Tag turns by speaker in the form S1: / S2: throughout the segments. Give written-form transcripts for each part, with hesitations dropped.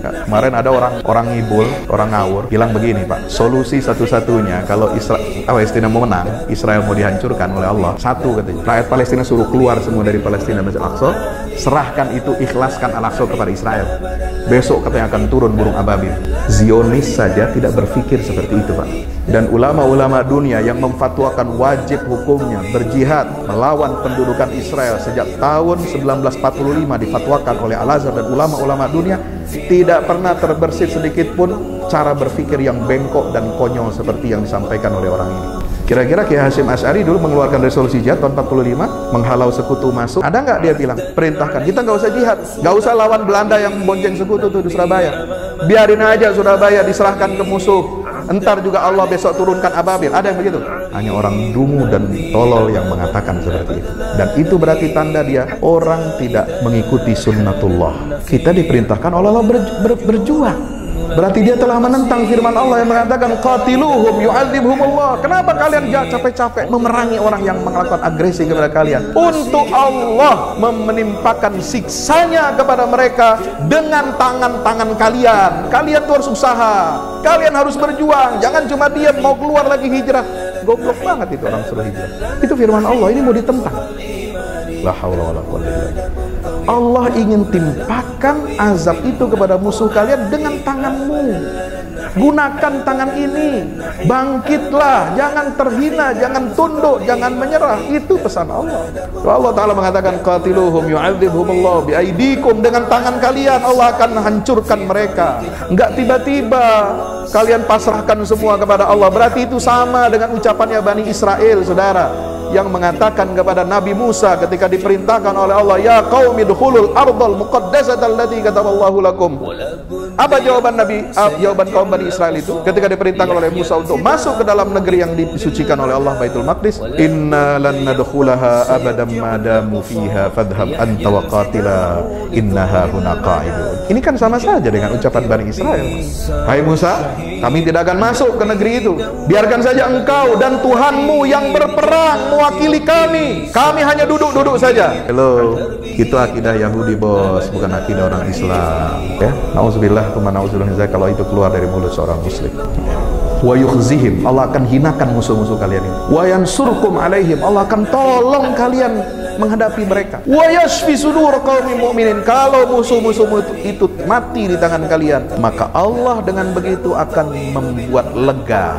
S1: Kemarin ada orang ngibul, orang ngawur, bilang begini Pak, solusi satu-satunya kalau Palestina mau menang, Israel mau dihancurkan oleh Allah, satu katanya, rakyat Palestina suruh keluar semua dari Palestina Masjid Al-Aqsa, serahkan itu, ikhlaskan Al-Aqsa kepada Israel. Besok katanya akan turun burung ababil. Zionis saja tidak berpikir seperti itu Pak. Dan ulama-ulama dunia yang memfatwakan wajib hukumnya berjihad melawan pendudukan Israel sejak tahun 1945 difatwakan oleh Al-Azhar dan ulama-ulama dunia, tidak pernah terbersit sedikit pun cara berpikir yang bengkok dan konyol seperti yang disampaikan oleh orang ini. Kira-kira Kiai Hasyim Asy'ari dulu mengeluarkan resolusi jihad tahun 45, menghalau sekutu masuk. Ada nggak dia bilang, perintahkan, kita nggak usah jihad, nggak usah lawan Belanda yang bonceng sekutu tuh di Surabaya. Biarin aja Surabaya diserahkan ke musuh. Entar juga Allah besok turunkan ababil. Ada yang begitu? Hanya orang dungu dan tolol yang mengatakan seperti itu. Dan itu berarti tanda dia orang tidak mengikuti sunnatullah. Kita diperintahkan oleh Allah berjuang. Berarti dia telah menentang firman Allah yang mengatakan qatiluhum yu'adzibhumullah. Kenapa kalian capek-capek memerangi orang yang melakukan agresi kepada kalian? Untuk Allah menimpakan siksanya kepada mereka dengan tangan-tangan kalian. Kalian tuh harus usaha, kalian harus berjuang, jangan cuma diam mau keluar lagi hijrah. Goblok banget itu orang suruh hijrah. Itu firman Allah, ini mau ditentang. La haula wala quwwata illa billah. Allah ingin timpakan azab itu kepada musuh kalian dengan tanganmu. Gunakan tangan ini, bangkitlah, jangan terhina, jangan tunduk, jangan menyerah. Itu pesan Allah. Allah Ta'ala mengatakan qatiluhum yu'adzibhumullah biaidikum, dengan tangan kalian Allah akan hancurkan mereka. Enggak tiba-tiba kalian pasrahkan semua kepada Allah. Berarti itu sama dengan ucapannya Bani Israel, saudara, yang mengatakan kepada Nabi Musa ketika diperintahkan oleh Allah, ya qaumi dukhulul ardal muqaddasata allati kataballahu lakum. Apa jawaban jawaban kaum Bani Israel itu ketika diperintahkan oleh Musa untuk masuk ke dalam negeri yang disucikan oleh Allah, Baitul Maqdis? Inna lan nadkhulaha abadan ma damu fiha fadhhab anta wa qatila innaha huna qa'idun. Ini kan sama saja dengan ucapan Bani Israel. Hai Musa, kami tidak akan masuk ke negeri itu. Biarkan saja engkau dan Tuhanmu yang berperang mewakili kami. Kami hanya duduk-duduk saja. Hello, itu akidah Yahudi bos, bukan akidah orang Islam. Ya, nauzubillah tsumma nauzubillah kalau itu keluar dari mulut seorang muslim. Wa yukhzihim, Allah akan hinakan musuh-musuh kalian ini. Wa yansurkum alaihim, Allah akan tolong kalian menghadapi mereka. Wa yashfi sudur qaumin mu'minin, kalau musuh-musuh itu mati di tangan kalian, maka Allah dengan begitu akan membuat lega,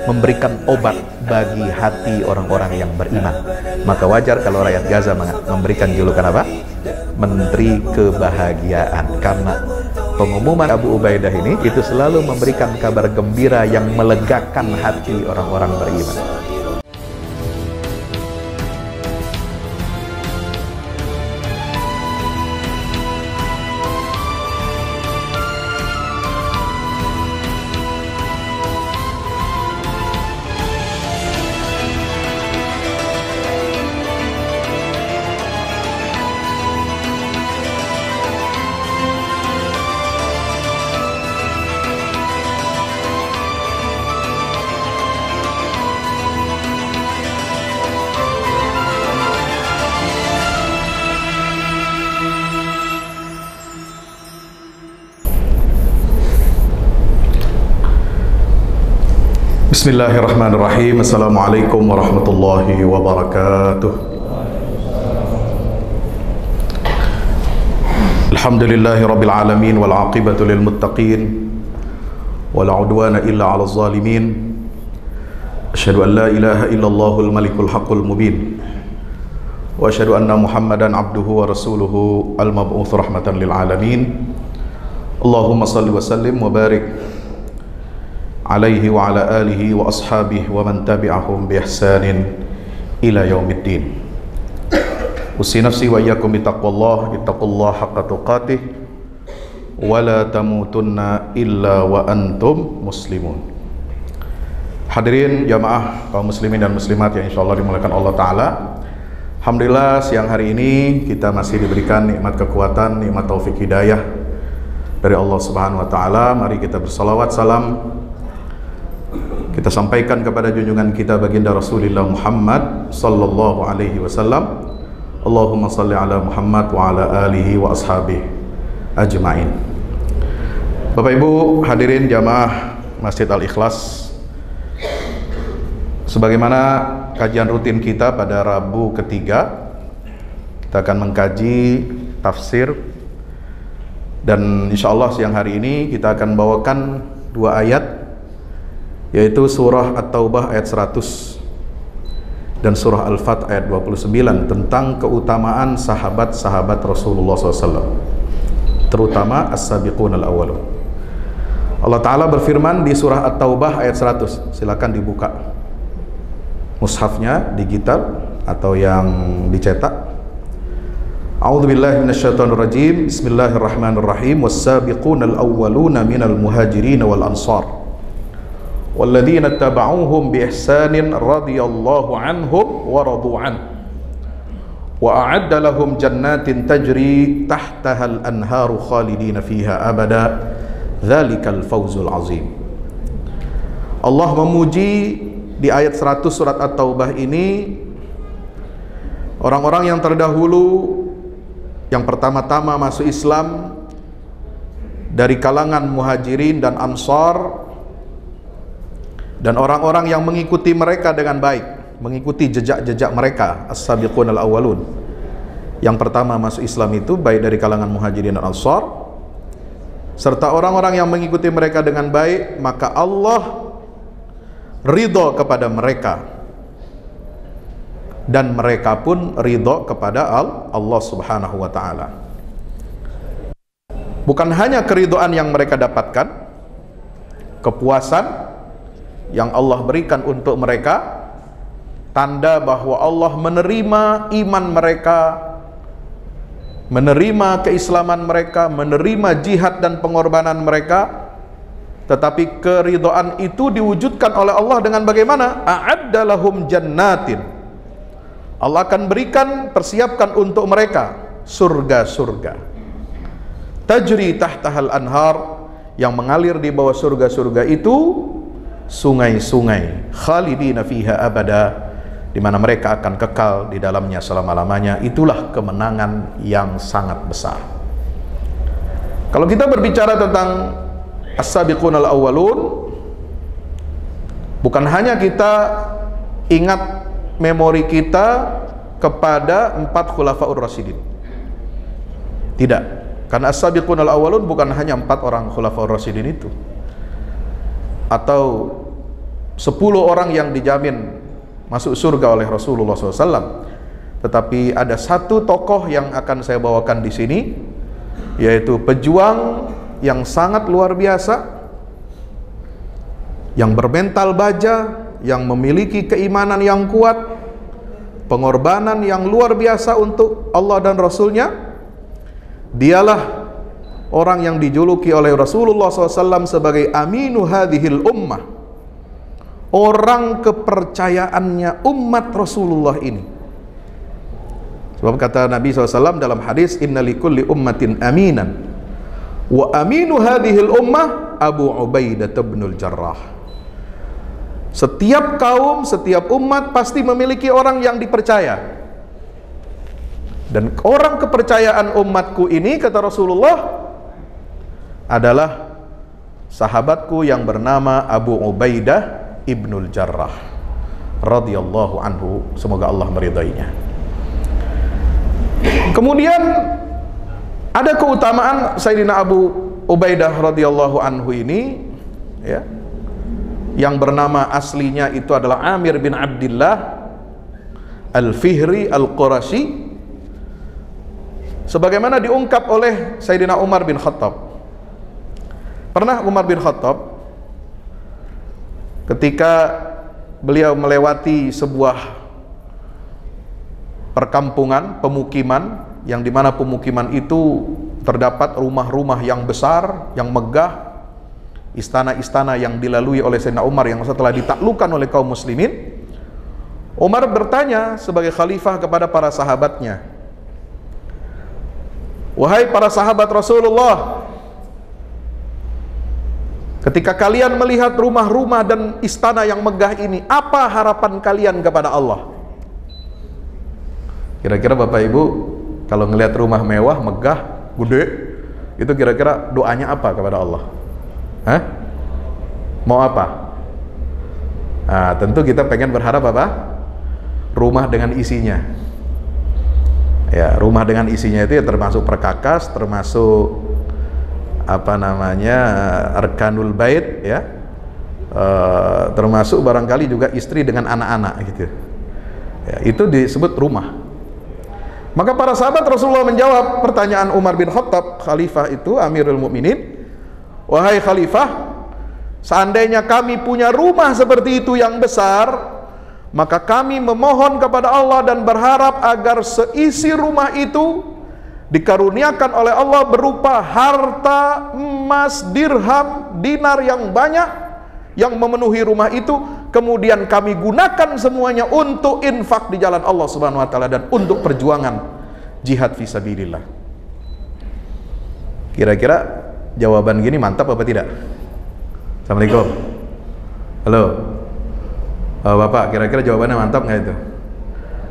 S1: memberikan obat bagi hati orang-orang yang beriman. Maka wajar kalau rakyat Gaza memberikan julukan apa? Menteri Kebahagiaan, karena pengumuman Abu Ubaidah ini itu selalu memberikan kabar gembira yang melegakan hati orang-orang beriman. Bismillahirrahmanirrahim. Assalamualaikum warahmatullahi wabarakatuh. Alhamdulillahi rabbil alamin wal aqibatu lil muttaqin wala udwana illa 'alal zalimin. Asyhadu an la ilaha illallahul malikul haqqul mubin wa asyhadu anna Muhammadan abduhu wa rasuluhu al mab'uts rahmatan lil alamin. Allahumma shalli wa sallim wa barik alaihi wa ala alihi wa ashabihi wa man tabi'ahum bi ihsanin ila yaumiddin. Usi nafsi wa iyyakum bittaqwallah, ittaqullaha haqqa tuqatih wa la tamutunna illa wa antum muslimun. Hadirin jamaah kaum muslimin dan muslimat yang insyaallah dimuliakan Allah Ta'ala, alhamdulillah siang hari ini kita masih diberikan nikmat kekuatan, nikmat taufik hidayah dari Allah Subhanahu wa Ta'ala. Mari kita bersalawat salam kita sampaikan kepada junjungan kita baginda Rasulullah Muhammad sallallahu alaihi wasallam. Allahumma salli ala Muhammad wa ala alihi wa ashabihi ajma'in. Bapak Ibu hadirin jamaah Masjid Al-Ikhlas, sebagaimana kajian rutin kita pada Rabu ketiga, kita akan mengkaji tafsir, dan insya Allah siang hari ini kita akan bawakan dua ayat, yaitu surah At-Taubah ayat 100 dan surah Al-Fath ayat 29 tentang keutamaan sahabat-sahabat Rasulullah SAW, terutama as-sabiqun al-awwalun. Allah Ta'ala berfirman di surah At-Taubah ayat 100. Silakan dibuka mushafnya, digital atau yang dicetak. A'udzubillahi minasyaitonirrajim. Bismillahirrahmanirrahim. Was-sabiqunal awwaluna minal muhajirin wal ansar walladzina tabauhum bi ihsanin radhiyallahu anhum wa radu an wa a'adda lahum jannatin tajri tahtaha al-anharu khalidina fiha abada dzalikal fawzul azim. Allah memuji di ayat 100 surat At-Taubah ini orang-orang yang terdahulu, yang pertama-tama masuk Islam dari kalangan muhajirin dan ansar, dan orang-orang yang mengikuti mereka dengan baik, mengikuti jejak-jejak mereka, as-sabiqun al-awwalun. Yang pertama masuk Islam itu baik dari kalangan muhajirin dan ansar, serta orang-orang yang mengikuti mereka dengan baik, maka Allah ridho kepada mereka dan mereka pun ridho kepada Allah Subhanahu wa ta'ala. Bukan hanya keridhaan yang mereka dapatkan, kepuasan yang Allah berikan untuk mereka, tanda bahwa Allah menerima iman mereka, menerima keislaman mereka, menerima jihad dan pengorbanan mereka, tetapi keridhaan itu diwujudkan oleh Allah dengan bagaimana? A'adda lahum jannatin. Allah akan berikan, persiapkan untuk mereka surga-surga. Tajri tahtahal anhar, yang mengalir di bawah surga-surga itu sungai-sungai, khalidina fiha abada, di mana mereka akan kekal di dalamnya selama-lamanya. Itulah kemenangan yang sangat besar. Kalau kita berbicara tentang as-sabiqun al-awwalun, bukan hanya kita ingat memori kita kepada 4 khulafaur rasyidin. Tidak, karena as-sabiqun al-awwalun bukan hanya 4 orang khulafaur rasyidin itu, atau 10 orang yang dijamin masuk surga oleh Rasulullah SAW. Tetapi ada satu tokoh yang akan saya bawakan di sini, yaitu pejuang yang sangat luar biasa, yang bermental baja, yang memiliki keimanan yang kuat, pengorbanan yang luar biasa untuk Allah dan Rasulnya. Dialah orang yang dijuluki oleh Rasulullah SAW sebagai aminu hadhil ummah, orang kepercayaannya umat Rasulullah ini. Sebab kata Nabi SAW dalam hadis, inna likulli ummatin aminan, wa aminu hadhil ummah Abu Ubaidah binul Jarrah. Setiap kaum, setiap umat pasti memiliki orang yang dipercaya, dan orang kepercayaan umatku ini, kata Rasulullah, adalah sahabatku yang bernama Abu Ubaidah ibnul Jarrah radhiyallahu anhu, semoga Allah meridainya. Kemudian ada keutamaan Sayyidina Abu Ubaidah radhiyallahu anhu ini, ya, yang bernama aslinya itu adalah Amir bin Abdullah Al-Fihri Al-Qurashi, sebagaimana diungkap oleh Sayyidina Umar bin Khattab. Pernah Umar bin Khattab ketika beliau melewati sebuah perkampungan, pemukiman, yang dimana pemukiman itu terdapat rumah-rumah yang besar, yang megah, istana-istana yang dilalui oleh Sayyidina Umar yang setelah ditaklukkan oleh kaum muslimin. Umar bertanya sebagai khalifah kepada para sahabatnya, wahai para sahabat Rasulullah, ketika kalian melihat rumah-rumah dan istana yang megah ini, apa harapan kalian kepada Allah? Kira-kira Bapak Ibu kalau ngelihat rumah mewah, megah, gede, itu kira-kira doanya apa kepada Allah? Hah? Mau apa? Nah, tentu kita pengen berharap apa? Rumah dengan isinya. Ya, rumah dengan isinya itu ya termasuk perkakas, termasuk apa namanya, arkanul bait, ya, termasuk barangkali juga istri dengan anak-anak gitu. Ya, itu disebut rumah. Maka para sahabat Rasulullah menjawab pertanyaan Umar bin Khattab, khalifah itu, Amirul Mukminin, wahai khalifah, seandainya kami punya rumah seperti itu yang besar, maka kami memohon kepada Allah dan berharap agar seisi rumah itu dikaruniakan oleh Allah berupa harta, emas, dirham, dinar yang banyak yang memenuhi rumah itu, kemudian kami gunakan semuanya untuk infak di jalan Allah Subhanahu wa taala dan untuk perjuangan jihad fisabilillah. Kira-kira jawaban gini mantap apa tidak? Assalamualaikum. Halo. Bapak, kira-kira jawabannya mantap nggak itu?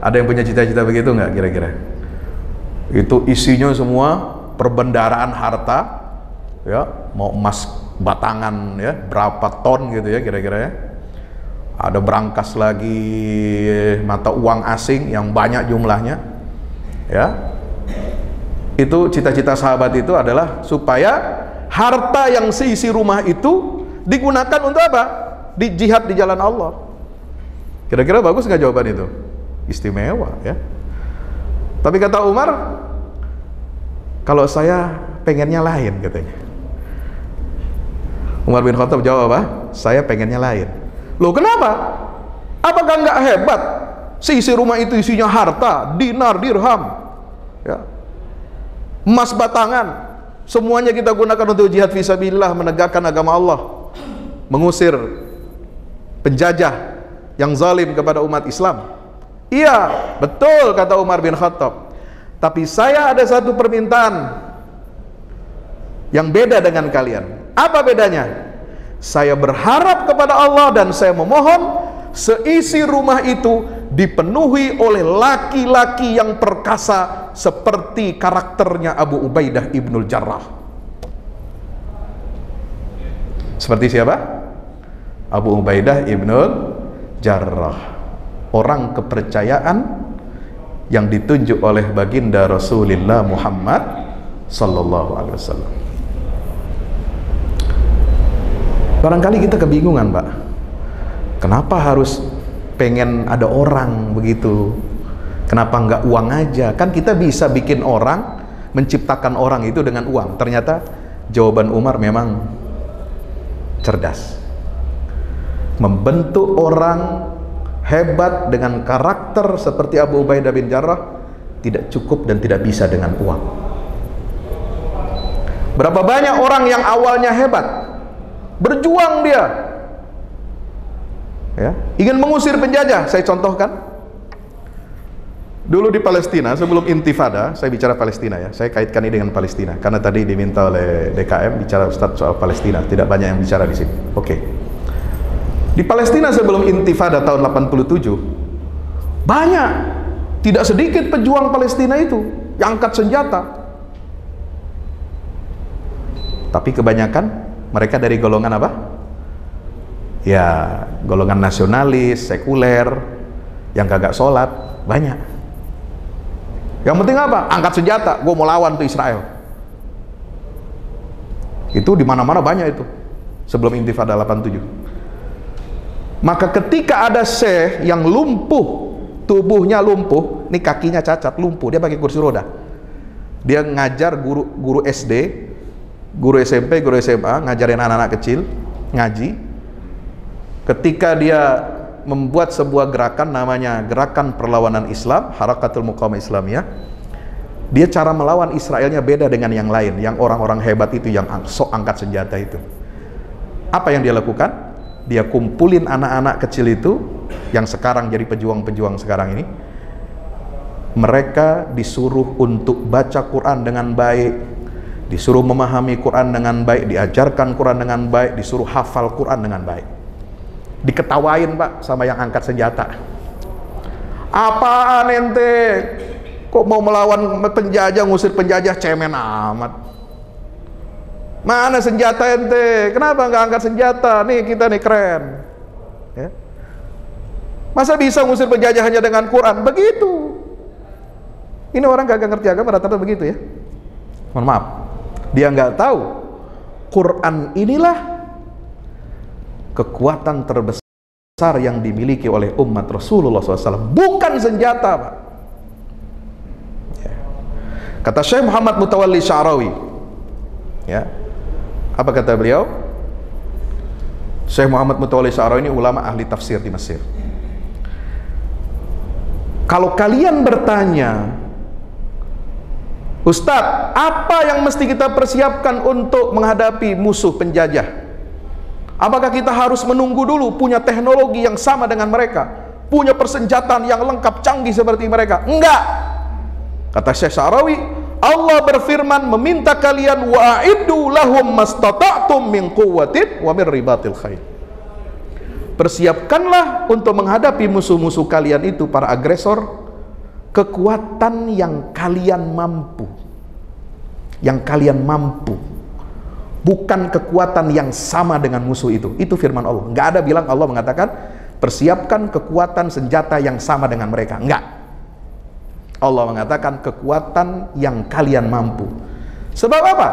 S1: Ada yang punya cita-cita begitu nggak kira-kira? Itu isinya semua perbendaharaan harta, ya, mau emas batangan ya, berapa ton gitu ya kira-kira ya. Ada berangkas lagi mata uang asing yang banyak jumlahnya, ya. Itu cita-cita sahabat itu adalah supaya harta yang seisi rumah itu digunakan untuk apa? Di jihad di jalan Allah. Kira-kira bagus nggak jawaban itu? Istimewa ya. Tapi kata Umar, kalau saya pengennya lain katanya. Umar bin Khattab jawab apa? Saya pengennya lain. Loh kenapa? Apakah nggak hebat? Seisi rumah itu isinya harta, dinar, dirham, ya, emas batangan. Semuanya kita gunakan untuk jihad fisabilillah, menegakkan agama Allah, mengusir penjajah yang zalim kepada umat Islam. Iya, betul kata Umar bin Khattab. Tapi saya ada satu permintaan yang beda dengan kalian. Apa bedanya? Saya berharap kepada Allah dan saya memohon seisi rumah itu dipenuhi oleh laki-laki yang perkasa seperti karakternya Abu Ubaidah ibnul Jarrah. Seperti siapa? Abu Ubaidah ibnul Jarrah, orang kepercayaan yang ditunjuk oleh baginda Rasulullah Muhammad sallallahu alaihi wasallam. Barangkali kita kebingungan, Pak. Kenapa harus pengen ada orang begitu? Kenapa nggak uang aja? Kan kita bisa bikin orang, menciptakan orang itu dengan uang. Ternyata jawaban Umar memang cerdas. Membentuk orang hebat dengan karakter seperti Abu Ubaidah bin Jarrah tidak cukup dan tidak bisa dengan uang. Berapa banyak orang yang awalnya hebat, berjuang dia, ya, ingin mengusir penjajah. Saya contohkan dulu di Palestina sebelum Intifada. Saya bicara Palestina ya, saya kaitkan ini dengan Palestina karena tadi diminta oleh DKM bicara Ustadz soal Palestina, tidak banyak yang bicara di sini. Oke. Di Palestina sebelum Intifada tahun 87, banyak, tidak sedikit pejuang Palestina itu yang angkat senjata. Tapi kebanyakan mereka dari golongan apa? Ya, golongan nasionalis, sekuler, yang kagak sholat, banyak. Yang penting apa? Angkat senjata, gue mau lawan tuh Israel. Itu di mana-mana banyak itu sebelum Intifada 87. Maka ketika ada syekh yang lumpuh, tubuhnya lumpuh, nih kakinya cacat, lumpuh, dia pakai kursi roda. Dia ngajar guru SD, guru SMP, guru SMA, ngajarin anak-anak kecil ngaji. Ketika dia membuat sebuah gerakan namanya Gerakan Perlawanan Islam, Harakatul Muqawamah Islamiyah, dia cara melawan Israelnya beda dengan yang lain, yang orang-orang hebat itu yang sok angkat senjata itu. Apa yang dia lakukan? Dia kumpulin anak-anak kecil itu yang sekarang jadi pejuang-pejuang sekarang ini. Mereka disuruh untuk baca Quran dengan baik, disuruh memahami Quran dengan baik, diajarkan Quran dengan baik, disuruh hafal Quran dengan baik. Diketawain Pak sama yang angkat senjata. Apaan ente? Kok mau melawan penjajah, ngusir penjajah, cemen amat. Mana senjata ente? Kenapa nggak angkat senjata? Nih kita nih keren. Ya. Masa bisa ngusir penjajah hanya dengan Quran? Begitu. Ini orang gak ngerti agama rata-rata begitu ya. Mohon maaf, dia nggak tahu Quran inilah kekuatan terbesar yang dimiliki oleh umat Rasulullah SAW, bukan senjata, Pak. Ya. Kata Syekh Muhammad Mutawalli Sya'rawi, ya, apa kata beliau? Syekh Muhammad Mutawalli Sya'rawi ini ulama ahli tafsir di Mesir. Kalau kalian bertanya, Ustadz, apa yang mesti kita persiapkan untuk menghadapi musuh penjajah? Apakah kita harus menunggu dulu punya teknologi yang sama dengan mereka, punya persenjataan yang lengkap canggih seperti mereka? Enggak. Kata Syekh Sya'rawi, Allah berfirman meminta kalian wa'iddu lahum mastata'tum min quwwatin wa min ribatil khair. Persiapkanlah untuk menghadapi musuh-musuh kalian itu, para agresor, kekuatan yang kalian mampu. Yang kalian mampu, bukan kekuatan yang sama dengan musuh itu. Itu firman Allah. Nggak ada bilang Allah mengatakan persiapkan kekuatan senjata yang sama dengan mereka. Enggak. Allah mengatakan kekuatan yang kalian mampu. Sebab apa?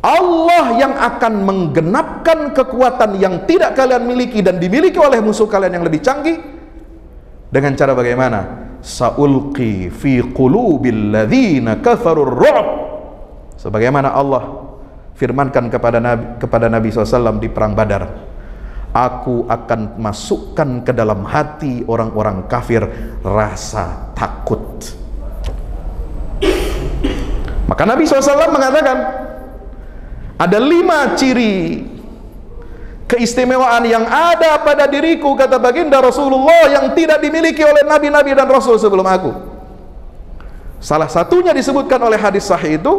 S1: Allah yang akan menggenapkan kekuatan yang tidak kalian miliki dan dimiliki oleh musuh kalian yang lebih canggih. Dengan cara bagaimana? Sa'ulqi fi qulubil ladzina kafarur ru'b. Sebagaimana Allah firmankan kepada Nabi SAW di perang Badar, aku akan masukkan ke dalam hati orang-orang kafir rasa takut. Maka Nabi SAW mengatakan ada 5 ciri keistimewaan yang ada pada diriku, kata baginda Rasulullah, yang tidak dimiliki oleh nabi-nabi dan rasul sebelum aku. Salah satunya disebutkan oleh hadis sahih itu,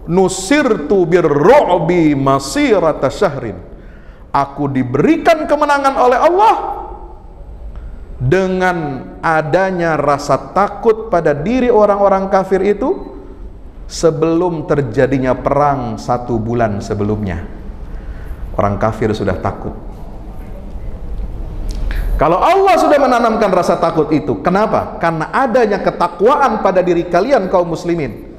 S1: nusirtu birru'bi masirata syahrin. Aku diberikan kemenangan oleh Allah dengan adanya rasa takut pada diri orang-orang kafir itu sebelum terjadinya perang 1 bulan sebelumnya. Orang kafir sudah takut. Kalau Allah sudah menanamkan rasa takut itu, kenapa? Karena adanya ketakwaan pada diri kalian kaum muslimin.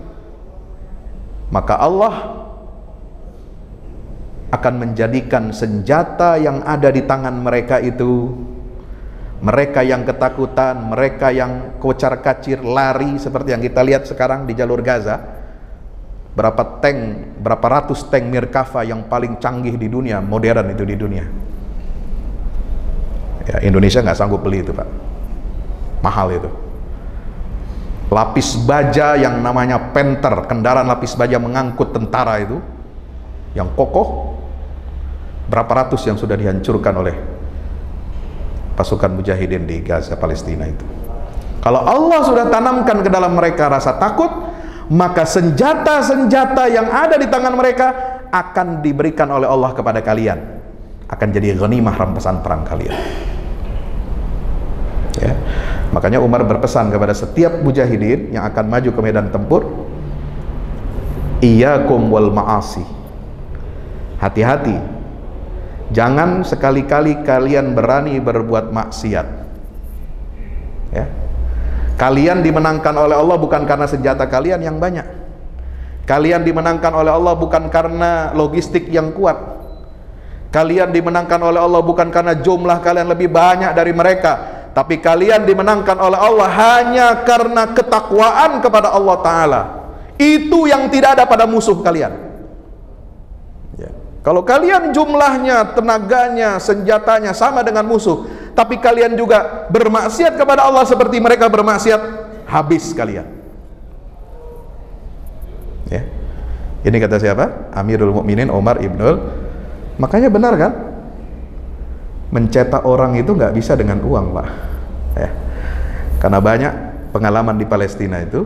S1: Maka Allah akan menjadikan senjata yang ada di tangan mereka itu, mereka yang ketakutan, mereka yang kocar-kacir, lari seperti yang kita lihat sekarang di jalur Gaza. Berapa ratus tank Mirkava yang paling canggih di dunia, modern itu di dunia. Ya, Indonesia nggak sanggup beli itu, Pak. Mahal itu. Lapis baja yang namanya Panther, kendaraan lapis baja mengangkut tentara itu, yang kokoh, berapa ratus yang sudah dihancurkan oleh pasukan mujahidin di Gaza, Palestina itu. Kalau Allah sudah tanamkan ke dalam mereka rasa takut, maka senjata-senjata yang ada di tangan mereka akan diberikan oleh Allah kepada kalian, akan jadi ghanimah rampasan perang kalian. Ya. Makanya Umar berpesan kepada setiap mujahidin yang akan maju ke medan tempur, iyyakum wal ma'asi, hati-hati, jangan sekali-kali kalian berani berbuat maksiat. Ya. Kalian dimenangkan oleh Allah bukan karena senjata kalian yang banyak. Kalian dimenangkan oleh Allah bukan karena logistik yang kuat. Kalian dimenangkan oleh Allah bukan karena jumlah kalian lebih banyak dari mereka. Tapi kalian dimenangkan oleh Allah hanya karena ketakwaan kepada Allah Ta'ala. Itu yang tidak ada pada musuh kalian. Ya. Kalau kalian jumlahnya, tenaganya, senjatanya sama dengan musuh, tapi kalian juga bermaksiat kepada Allah seperti mereka bermaksiat, habis kalian. Ya. Ini kata siapa? Amirul Mukminin Umar ibnul. Makanya benar kan? Mencetak orang itu nggak bisa dengan uang, Pak. Ya. Karena banyak pengalaman di Palestina itu,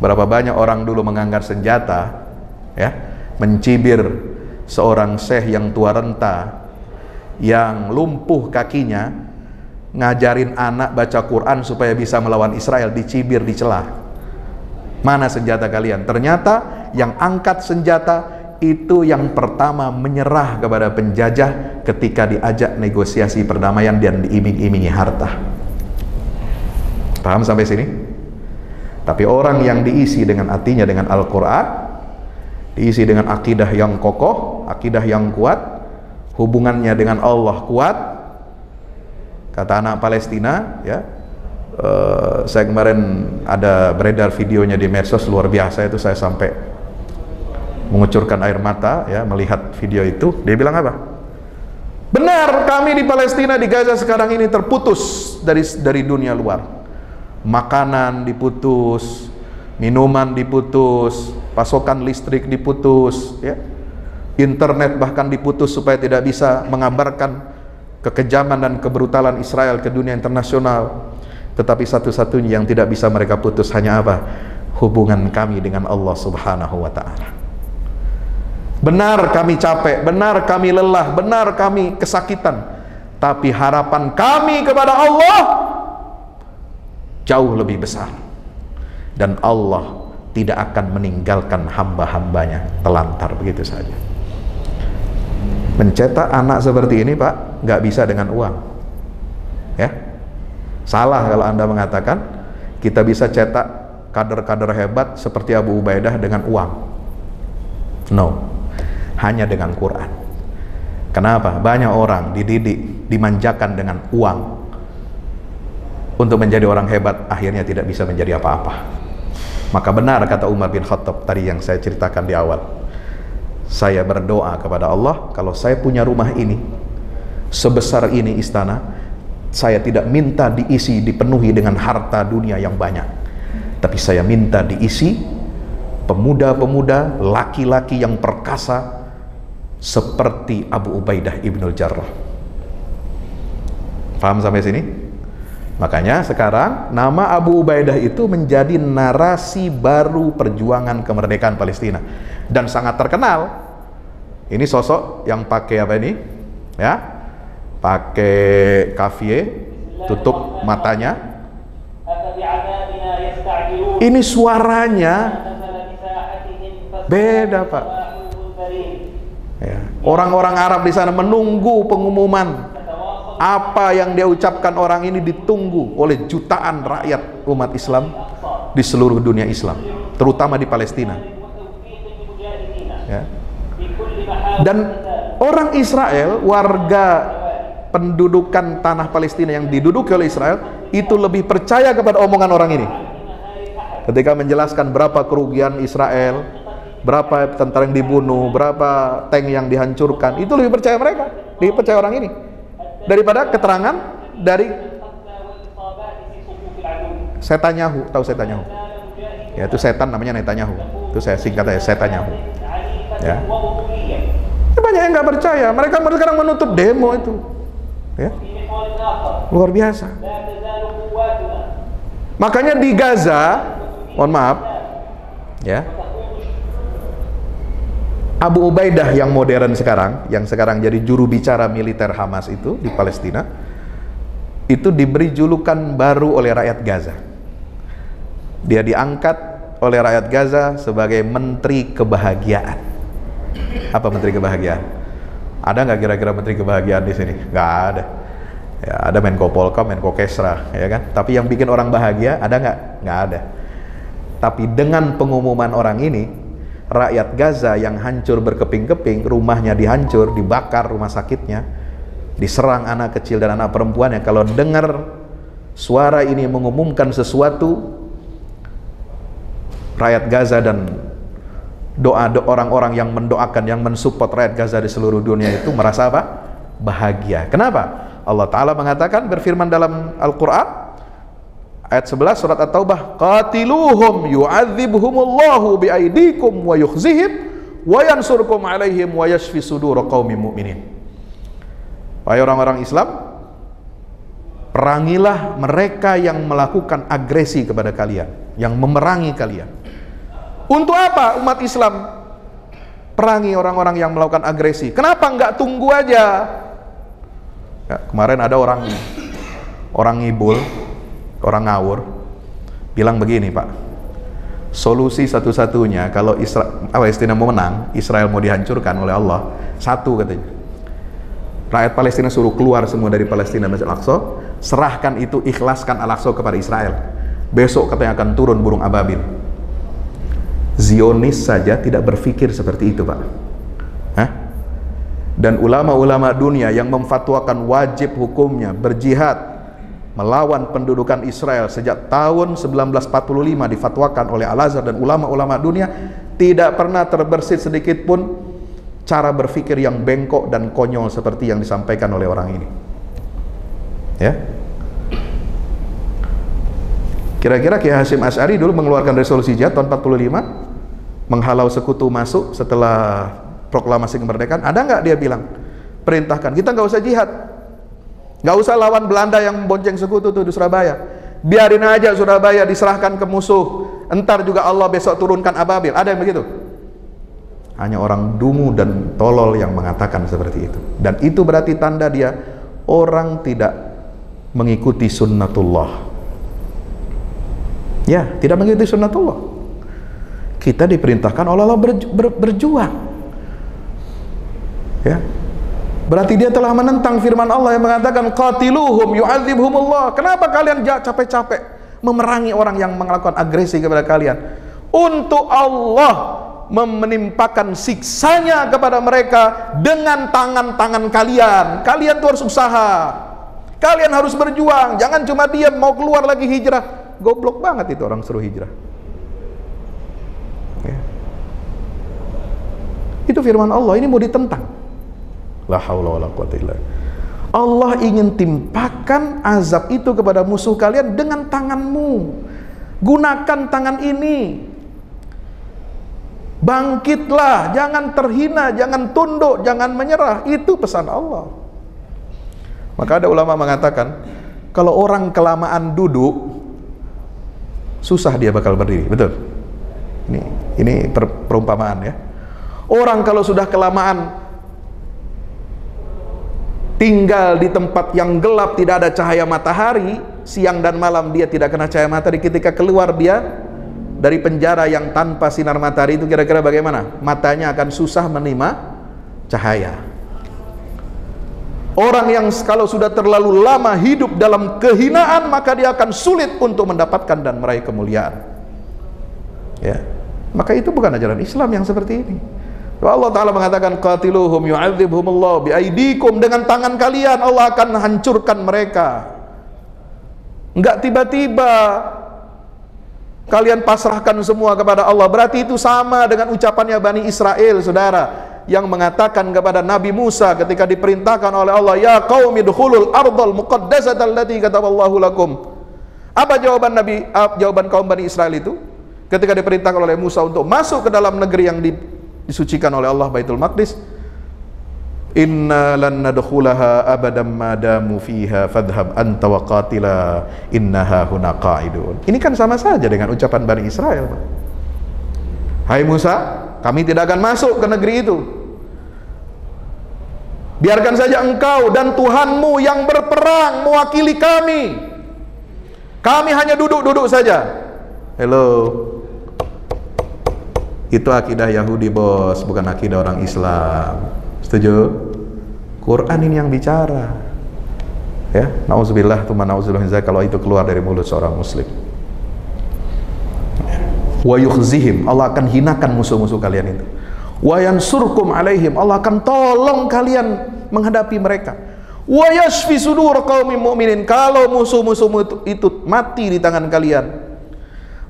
S1: berapa banyak orang dulu mengangkat senjata, ya, mencibir seorang syekh yang tua renta, yang lumpuh kakinya, ngajarin anak baca Quran supaya bisa melawan Israel, dicibir, dicela. Mana senjata kalian? Ternyata yang angkat senjata itu yang pertama menyerah kepada penjajah ketika diajak negosiasi perdamaian dan diiming-imingi harta. Paham sampai sini? Tapi orang yang diisi dengan hatinya dengan Al-Quran, diisi dengan akidah yang kokoh, akidah yang kuat, hubungannya dengan Allah kuat. Kata anak Palestina, ya, saya kemarin ada beredar videonya di medsos, luar biasa itu, saya sampai mengucurkan air mata ya melihat video itu. Dia bilang apa? Benar, kami di Palestina, di Gaza sekarang ini terputus dari dunia luar. Makanan diputus, minuman diputus, pasokan listrik diputus, ya. Internet bahkan diputus supaya tidak bisa mengabarkan kekejaman dan kebrutalan Israel ke dunia internasional. Tetapi satu-satunya yang tidak bisa mereka putus hanya apa? Hubungan kami dengan Allah Subhanahu wa ta'ala. Benar kami capek, benar kami lelah, benar kami kesakitan, tapi harapan kami kepada Allah jauh lebih besar. Dan Allah tidak akan meninggalkan hamba-hambanya telantar begitu saja. Mencetak anak seperti ini, Pak, nggak bisa dengan uang, ya. Salah kalau Anda mengatakan kita bisa cetak kader-kader hebat seperti Abu Ubaidah dengan uang. No, hanya dengan Quran. Kenapa? Banyak orang dididik, dimanjakan dengan uang untuk menjadi orang hebat, akhirnya tidak bisa menjadi apa-apa. Maka benar kata Umar bin Khattab tadi yang saya ceritakan di awal. Saya berdoa kepada Allah, kalau saya punya rumah ini sebesar ini istana, saya tidak minta diisi, dipenuhi dengan harta dunia yang banyak, tapi saya minta diisi pemuda-pemuda, laki-laki yang perkasa seperti Abu Ubaidah ibnul Jarrah. Paham sampai sini? Makanya sekarang nama Abu Ubaidah itu menjadi narasi baru perjuangan kemerdekaan Palestina dan sangat terkenal. Ini sosok yang pakai apa ini? Ya, pakai kafie, tutup matanya. Ini suaranya beda, Pak. Ya. Orang-orang Arab di sana menunggu pengumuman. Apa yang dia ucapkan orang ini ditunggu oleh jutaan rakyat umat Islam di seluruh dunia Islam, terutama di Palestina. Ya. Dan orang Israel, warga pendudukan tanah Palestina yang diduduki oleh Israel, itu lebih percaya kepada omongan orang ini. Ketika menjelaskan berapa kerugian Israel, berapa tentara yang dibunuh, berapa tank yang dihancurkan, itu lebih percaya mereka, lebih percaya orang ini daripada keterangan dari Netanyahu. Tahu Netanyahu? Ya, itu setan namanya Netanyahu. Itu saya singkat aja, Netanyahu. Ya. Banyak yang nggak percaya. Mereka sekarang menutup demo itu. Ya. Luar biasa. Makanya di Gaza, mohon maaf, ya, Abu Ubaidah yang modern sekarang, yang sekarang jadi juru bicara militer Hamas itu di Palestina, itu diberi julukan baru oleh rakyat Gaza. Dia diangkat oleh rakyat Gaza sebagai Menteri Kebahagiaan. Apa Menteri Kebahagiaan? Ada nggak kira-kira Menteri Kebahagiaan di sini? Nggak ada. Ya, ada Menko Polkam, Menko Kesra, ya kan? Tapi yang bikin orang bahagia ada nggak? Nggak ada. Tapi dengan pengumuman orang ini, rakyat Gaza yang hancur berkeping-keping, rumahnya dihancur, dibakar rumah sakitnya, diserang anak kecil dan anak perempuannya, kalau dengar suara ini mengumumkan sesuatu, rakyat Gaza dan doa orang-orang yang mendoakan, yang mensupport rakyat Gaza di seluruh dunia itu merasa apa? Bahagia. Kenapa? Allah Ta'ala mengatakan, berfirman dalam Al-Quran ayat 11 surat At-Taubah, qatiluhum yu'adzibhumullahu biaidikum wa yukhzihim wa yansurkum alaihim wa yashfi sudur qaumin mu'minin. Wahai orang-orang Islam, perangilah mereka yang melakukan agresi kepada kalian, yang memerangi kalian. Untuk apa umat Islam perangi orang-orang yang melakukan agresi? Kenapa nggak tunggu aja? Ya, kemarin ada orang ngibul, orang ngawur, bilang begini, Pak, Solusi satu-satunya kalau Palestina mau menang, Israel mau dihancurkan oleh Allah, satu katanya. Rakyat Palestina suruh keluar semua dari Palestina Masjid Al-Aqsa, serahkan itu, ikhlaskan Al-Aqsa kepada Israel. Besok katanya akan turun burung ababil. Zionis saja tidak berpikir seperti itu, Pak. Hah? Dan ulama-ulama dunia yang memfatwakan wajib hukumnya berjihad melawan pendudukan Israel sejak tahun 1945 difatwakan oleh Al-Azhar dan ulama-ulama dunia, tidak pernah terbersit sedikit pun cara berpikir yang bengkok dan konyol seperti yang disampaikan oleh orang ini. Ya. Kira-kira Kiai Hasyim Asy'ari dulu mengeluarkan resolusi jihad tahun 45, menghalau sekutu masuk setelah proklamasi kemerdekaan. Ada nggak dia bilang, perintahkan kita nggak usah jihad, nggak usah lawan Belanda yang bonceng sekutu tuh di Surabaya, biarin aja Surabaya diserahkan ke musuh, entar juga Allah besok turunkan ababil. Ada yang begitu? Hanya orang dungu dan tolol yang mengatakan seperti itu. Dan itu berarti tanda dia orang tidak mengikuti sunnatullah. Ya, tidak mengikuti sunnatullah. Kita diperintahkan oleh Allah berjuang. Ya. Berarti dia telah menentang firman Allah yang mengatakan qatiluhum yu'adzibhumullah. Kenapa kalian capek-capek memerangi orang yang melakukan agresi kepada kalian? Untuk Allah menimpakan siksanya kepada mereka dengan tangan-tangan kalian. Kalian tuh harus usaha, kalian harus berjuang, jangan cuma diam mau keluar lagi hijrah. Goblok banget itu orang suruh hijrah. Ya. Itu firman Allah, ini mau ditentang. La haula wala quwwata illa billah. Allah ingin timpakan azab itu kepada musuh kalian dengan tanganmu. Gunakan tangan ini. Bangkitlah, jangan terhina, jangan tunduk, jangan menyerah. Itu pesan Allah. Maka ada ulama mengatakan, kalau orang kelamaan duduk, susah dia bakal berdiri. Betul? Ini perumpamaan ya. Orang kalau sudah kelamaan tinggal di tempat yang gelap, tidak ada cahaya matahari, siang dan malam dia tidak kena cahaya matahari, ketika keluar dia dari penjara yang tanpa sinar matahari itu, kira-kira bagaimana? Matanya akan susah menerima cahaya. Orang yang kalau sudah terlalu lama hidup dalam kehinaan, maka dia akan sulit untuk mendapatkan dan meraih kemuliaan. Ya. Maka itu bukan ajaran Islam yang seperti ini. Allah Ta'ala mengatakan qatiluhum yu'adzibhumullah biaidikum, dengan tangan kalian Allah akan hancurkan mereka. Enggak tiba-tiba kalian pasrahkan semua kepada Allah. Berarti itu sama dengan ucapannya Bani Israel, saudara, yang mengatakan kepada Nabi Musa ketika diperintahkan oleh Allah, ya qaumi dukhulul ardal muqaddasata allati kataballahu lakum. Apa jawaban jawaban kaum Bani Israel itu ketika diperintahkan oleh Musa untuk masuk ke dalam negeri yang disucikan oleh Allah, Baitul Maqdis? Inna lan nadkhulaha abadan ma damu fiha fadhhab anta wa qatila innaha huna qa'idun. Ini kan sama saja dengan ucapan Bani Israel. Hai Musa, kami tidak akan masuk ke negeri itu. Biarkan saja engkau dan Tuhanmu yang berperang mewakili kami. Kami hanya duduk-duduk saja. Hello. Itu akidah Yahudi, bos, bukan akidah orang Islam. Setuju? Quran ini yang bicara. Ya, nauzubillah tsumma nauzubillah kalau itu keluar dari mulut seorang muslim. Wa yukhzihim, Allah akan hinakan musuh-musuh kalian itu. Wa yansurkum alaihim, Allah akan tolong kalian menghadapi mereka. Wa yashfi sudur qaumin mu'minin, kalau musuh-musuh itu mati di tangan kalian,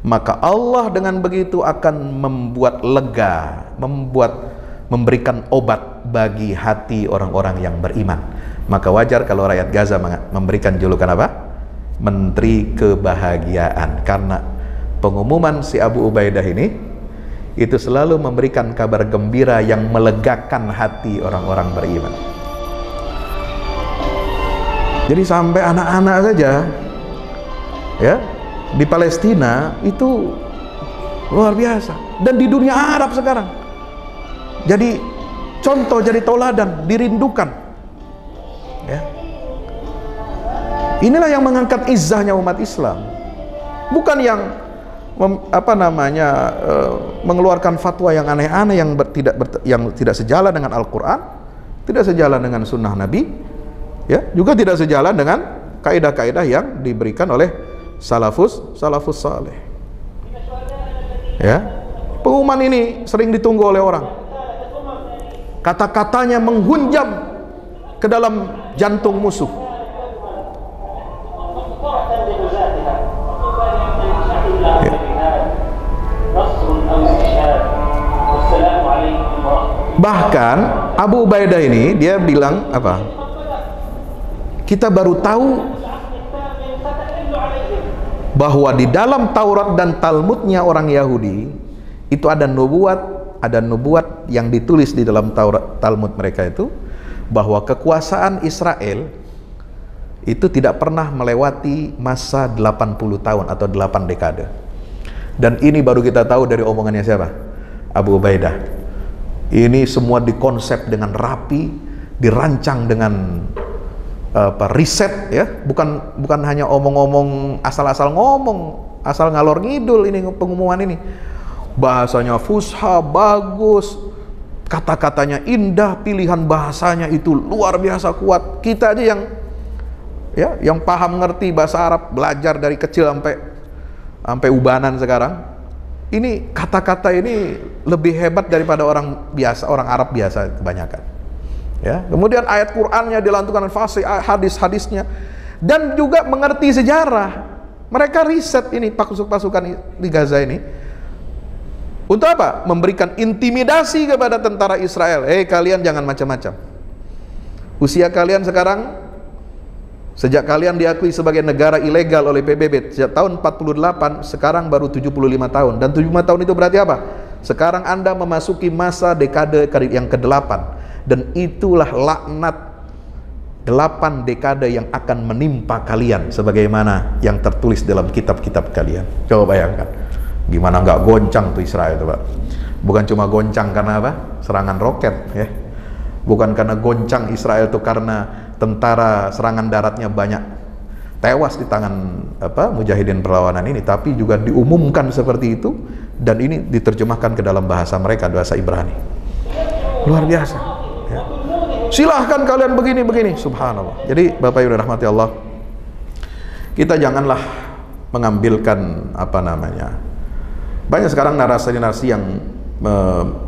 S1: maka Allah dengan begitu akan membuat lega, memberikan obat bagi hati orang-orang yang beriman. Maka wajar kalau rakyat Gaza memberikan julukan apa? Menteri Kebahagiaan, karena pengumuman si Abu Ubaidah ini itu selalu memberikan kabar gembira yang melegakan hati orang-orang beriman. Jadi sampai anak-anak saja ya di Palestina itu luar biasa, dan di dunia Arab sekarang jadi contoh, jadi tauladan, dirindukan. Ya. Inilah yang mengangkat izzahnya umat Islam, bukan yang mengeluarkan fatwa yang aneh-aneh yang tidak sejalan dengan Al-Quran, tidak sejalan dengan sunnah Nabi, ya, juga tidak sejalan dengan kaidah-kaidah yang diberikan oleh salafus saleh. Ya, pengumuman ini sering ditunggu oleh orang. Kata-katanya menghunjam ke dalam jantung musuh. Ya. Bahkan Abu Ubaidah ini dia bilang apa? Kita baru tahu bahwa di dalam Taurat dan Talmudnya orang Yahudi itu ada nubuat yang ditulis di dalam Taurat Talmud mereka itu, bahwa kekuasaan Israel itu tidak pernah melewati masa 80 tahun atau 8 dekade. Dan ini baru kita tahu dari omongannya siapa? Abu Ubaidah. Ini semua dikonsep dengan rapi, dirancang dengan riset, ya, bukan hanya omong-omong asal-asal ngomong, asal ngalor ngidul. Ini pengumuman ini bahasanya fusha, bagus, kata-katanya indah, pilihan bahasanya itu luar biasa kuat. Kita aja yang paham ngerti bahasa Arab, belajar dari kecil sampai ubanan sekarang, ini kata-kata ini lebih hebat daripada orang Arab biasa kebanyakan. Ya, kemudian ayat Qur'annya dilantunkan fasih, hadis-hadisnya, dan juga mengerti sejarah. Mereka riset ini pasukan di Gaza ini untuk apa? Memberikan intimidasi kepada tentara Israel. Kalian jangan macam-macam. Usia kalian sekarang, sejak kalian diakui sebagai negara ilegal oleh PBB sejak tahun 48, sekarang baru 75 tahun. Dan 75 tahun itu berarti apa? Sekarang Anda memasuki masa dekade yang ke-8. Dan itulah laknat 8 dekade yang akan menimpa kalian sebagaimana yang tertulis dalam kitab-kitab kalian. Coba bayangkan, gimana nggak goncang tuh Israel tuh, Pak. Bukan cuma goncang karena apa? Serangan roket, ya. Bukan karena goncang Israel tuh karena tentara serangan daratnya banyak tewas di tangan mujahidin perlawanan ini, tapi juga diumumkan seperti itu, dan ini diterjemahkan ke dalam bahasa mereka, bahasa Ibrani. Luar biasa. Ya. Silahkan kalian begini, subhanallah. Jadi Bapak Ibu rahmati Allah, kita janganlah mengambilkan banyak sekarang narasi-narasi yang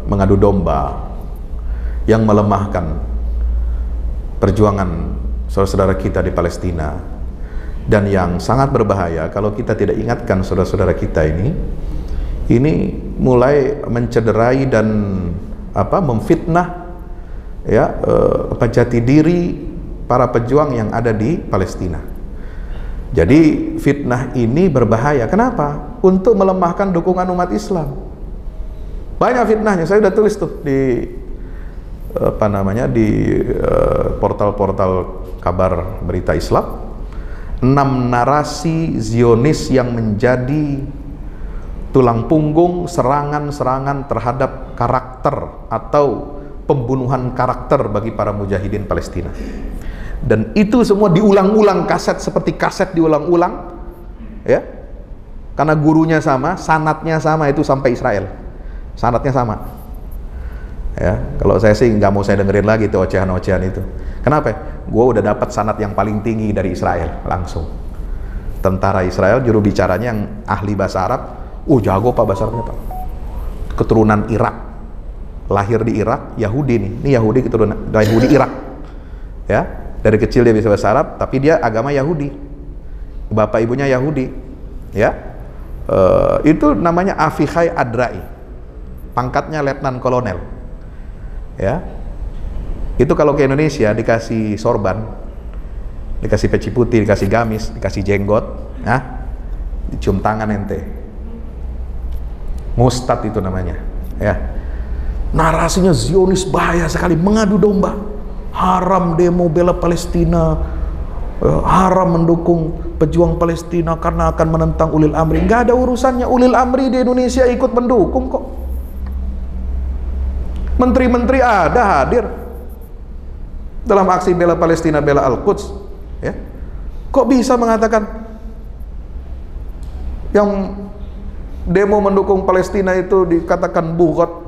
S1: mengadu domba, yang melemahkan perjuangan saudara-saudara kita di Palestina, dan yang sangat berbahaya kalau kita tidak ingatkan saudara-saudara kita ini mulai mencederai dan memfitnah, ya, jati diri para pejuang yang ada di Palestina. Jadi fitnah ini berbahaya. Kenapa? Untuk melemahkan dukungan umat Islam. Banyak fitnahnya. Saya sudah tulis tuh di portal-portal kabar berita Islam. 6 narasi Zionis yang menjadi tulang punggung serangan-serangan terhadap karakter atau pembunuhan karakter bagi para mujahidin Palestina. Dan itu semua diulang-ulang, seperti kaset diulang-ulang, ya, karena gurunya sama, sanadnya sama, itu sampai Israel, sanadnya sama. Ya, kalau saya sih nggak mau saya dengerin lagi tuh ocehan-ocehan itu. Kenapa? Gue udah dapat sanad yang paling tinggi dari Israel langsung. Tentara Israel, juru bicaranya yang ahli bahasa Arab, jago Pak bahasa Arabnya Pak. Keturunan Irak, lahir di Irak, Yahudi nih. Ini Yahudi keturunan Yahudi Irak. Ya, dari kecil dia bisa bahasa Arab, tapi dia agama Yahudi. Bapak ibunya Yahudi. Ya, itu namanya Avichai Adrai. Pangkatnya letnan kolonel. Ya, itu kalau ke Indonesia dikasih sorban, dikasih peci putih, dikasih gamis, dikasih jenggot, dicium tangan ente. Mustad itu namanya. Ya, narasinya Zionis bahaya sekali, mengadu domba, haram demo bela Palestina, haram mendukung pejuang Palestina karena akan menentang ulil amri. Nggak ada urusannya ulil amri di Indonesia ikut mendukung kok. Menteri-menteri ada hadir dalam aksi bela Palestina, bela Al-Quds, ya. Kok bisa mengatakan yang demo mendukung Palestina itu dikatakan bugot,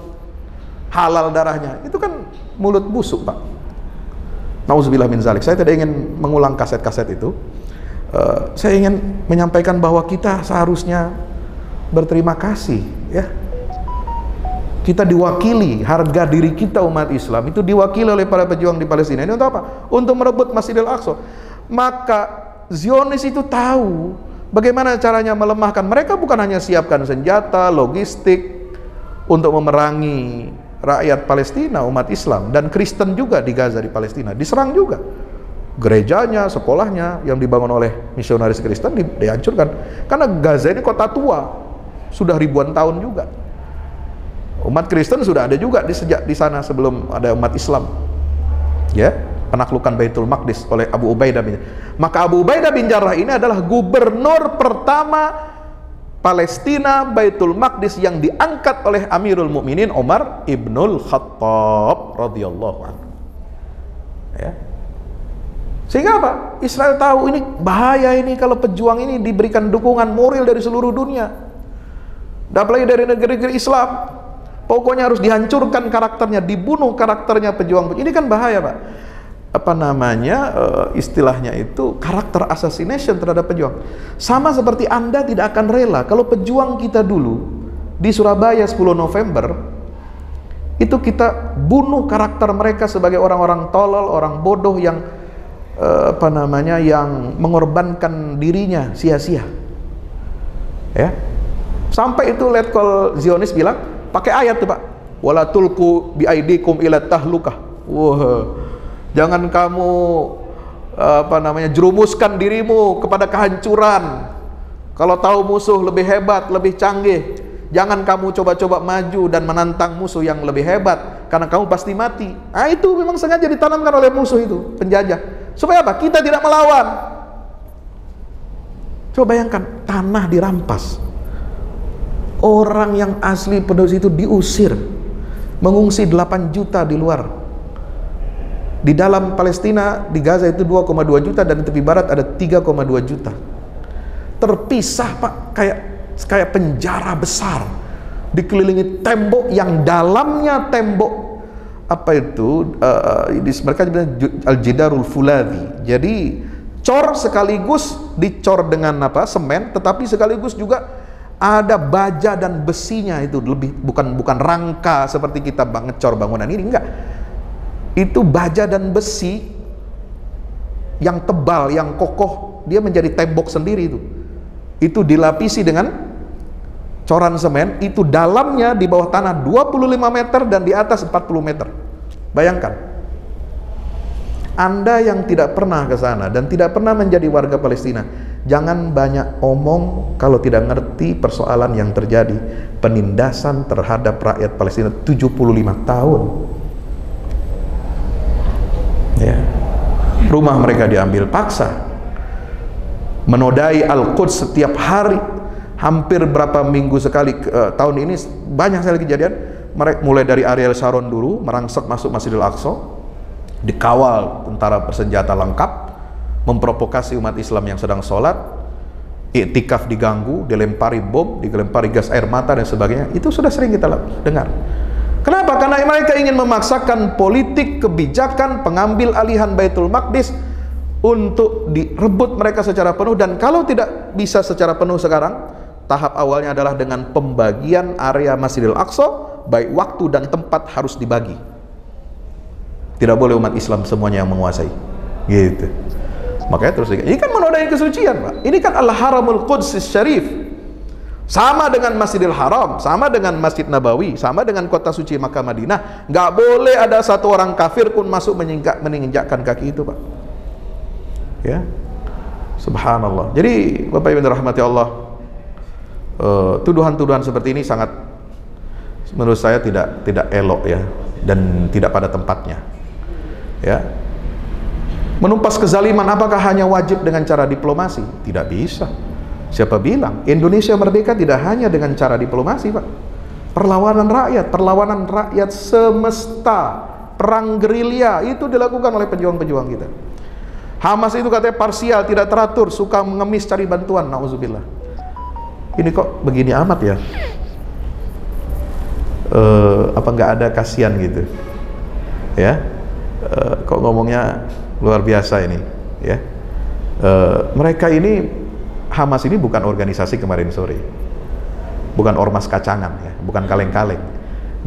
S1: halal darahnya. Itu kan mulut busuk, Pak. Nauzubillah min zalik. Saya tidak ingin mengulang kaset-kaset itu. Saya ingin menyampaikan bahwa kita seharusnya berterima kasih, ya. Kita diwakili, harga diri kita umat Islam itu diwakili oleh para pejuang di Palestina. Ini untuk apa? Untuk merebut Masjidil Aqsa. Maka Zionis itu tahu bagaimana caranya melemahkan. Mereka bukan hanya siapkan senjata, logistik untuk memerangi rakyat Palestina, umat Islam dan Kristen juga di Gaza, di Palestina. Diserang juga. Gerejanya, sekolahnya yang dibangun oleh misionaris Kristen dihancurkan. Karena Gaza ini kota tua, sudah ribuan tahun juga. Umat Kristen sudah ada juga sejak di sana sebelum ada umat Islam. Ya, penaklukan Baitul Maqdis oleh Abu Ubaidah bin. Maka Abu Ubaidah bin Jarrah ini adalah gubernur pertama Palestina, Baitul Maqdis yang diangkat oleh Amirul Mukminin Umar ibnul Khattab radhiyallahu anhu. Ya. Sehingga apa? Israel tahu ini bahaya ini kalau pejuang ini diberikan dukungan moral dari seluruh dunia. Dan apalagi dari negeri-negeri Islam. Pokoknya harus dihancurkan karakternya, dibunuh karakternya pejuang. Ini kan bahaya, Pak. Apa namanya, istilahnya itu karakter assassination terhadap pejuang. Sama seperti Anda tidak akan rela kalau pejuang kita dulu di Surabaya 10 November itu kita bunuh karakter mereka sebagai orang-orang tolol, orang bodoh yang apa namanya, yang mengorbankan dirinya sia-sia. Ya. Sampai itu Letkol Zionis bilang pakai ayat tuh, Pak. Wala tulku biaidikum ila tahlukah. Wah. Jangan kamu apa namanya, jerumuskan dirimu kepada kehancuran. Kalau tahu musuh lebih hebat, lebih canggih, jangan kamu coba-coba maju dan menantang musuh yang lebih hebat, karena kamu pasti mati. Nah, itu memang sengaja ditanamkan oleh musuh itu, penjajah. Supaya apa? Kita tidak melawan. Coba bayangkan, tanah dirampas. Orang yang asli penduduk itu diusir, mengungsi 8 juta di luar. Di dalam Palestina, di Gaza itu 2,2 juta dan di tepi barat ada 3,2 juta. Terpisah, Pak, kayak penjara besar, dikelilingi tembok yang dalamnya tembok apa itu? Mereka bilang al-jidarul fuladhi. Jadi cor sekaligus dicor dengan apa? Semen, tetapi sekaligus juga ada baja dan besinya, itu lebih bukan rangka seperti kita ngecor bangunan ini, enggak. Itu baja dan besi yang tebal, yang kokoh, dia menjadi tembok sendiri itu. Itu dilapisi dengan coran semen, itu dalamnya di bawah tanah 25 meter dan di atas 40 meter. Bayangkan. Anda yang tidak pernah ke sana dan tidak pernah menjadi warga Palestina, jangan banyak omong kalau tidak ngerti persoalan yang terjadi. Penindasan terhadap rakyat Palestina 75 tahun. Ya. Rumah mereka diambil paksa. Menodai Al-Quds setiap hari, hampir berapa minggu sekali. Tahun ini banyak sekali kejadian. Mereka mulai dari Ariel Sharon dulu merangsek masuk Masjidil Aqsa, dikawal tentara bersenjata lengkap, memprovokasi umat Islam yang sedang sholat, iktikaf diganggu, dilempari bom, dilempari gas air mata dan sebagainya. Itu sudah sering kita dengar. Kenapa? Karena mereka ingin memaksakan politik kebijakan pengambil alihan Baitul Maqdis untuk direbut mereka secara penuh, dan kalau tidak bisa secara penuh sekarang, tahap awalnya adalah dengan pembagian area Masjidil Aqsa, baik waktu dan tempat harus dibagi. Tidak boleh umat Islam semuanya yang menguasai. Gitu. Makanya terus ini kan menodai kesucian, Pak. Ini kan Al-Haramul Qudsis Syarif. Sama dengan Masjidil Haram, sama dengan Masjid Nabawi, sama dengan kota suci Makkah Madinah. Nggak boleh ada satu orang kafir pun masuk menginjakkan kaki itu, Pak. Ya. Subhanallah. Jadi Bapak Ibu dirahmati Allah, tuduhan-tuduhan seperti ini sangat, menurut saya tidak elok ya, dan tidak pada tempatnya. Ya. Menumpas kezaliman apakah hanya wajib dengan cara diplomasi? Tidak bisa. Siapa bilang? Indonesia merdeka tidak hanya dengan cara diplomasi, Pak. Perlawanan rakyat semesta, perang gerilya itu dilakukan oleh pejuang-pejuang kita. Hamas itu katanya parsial, tidak teratur, suka mengemis cari bantuan, nauzubillah. ini kok begini amat ya, apa nggak ada kasihan gitu ya, kok ngomongnya luar biasa ini ya. Mereka ini, Hamas ini bukan organisasi kemarin sore, bukan ormas kacangan ya, bukan kaleng-kaleng.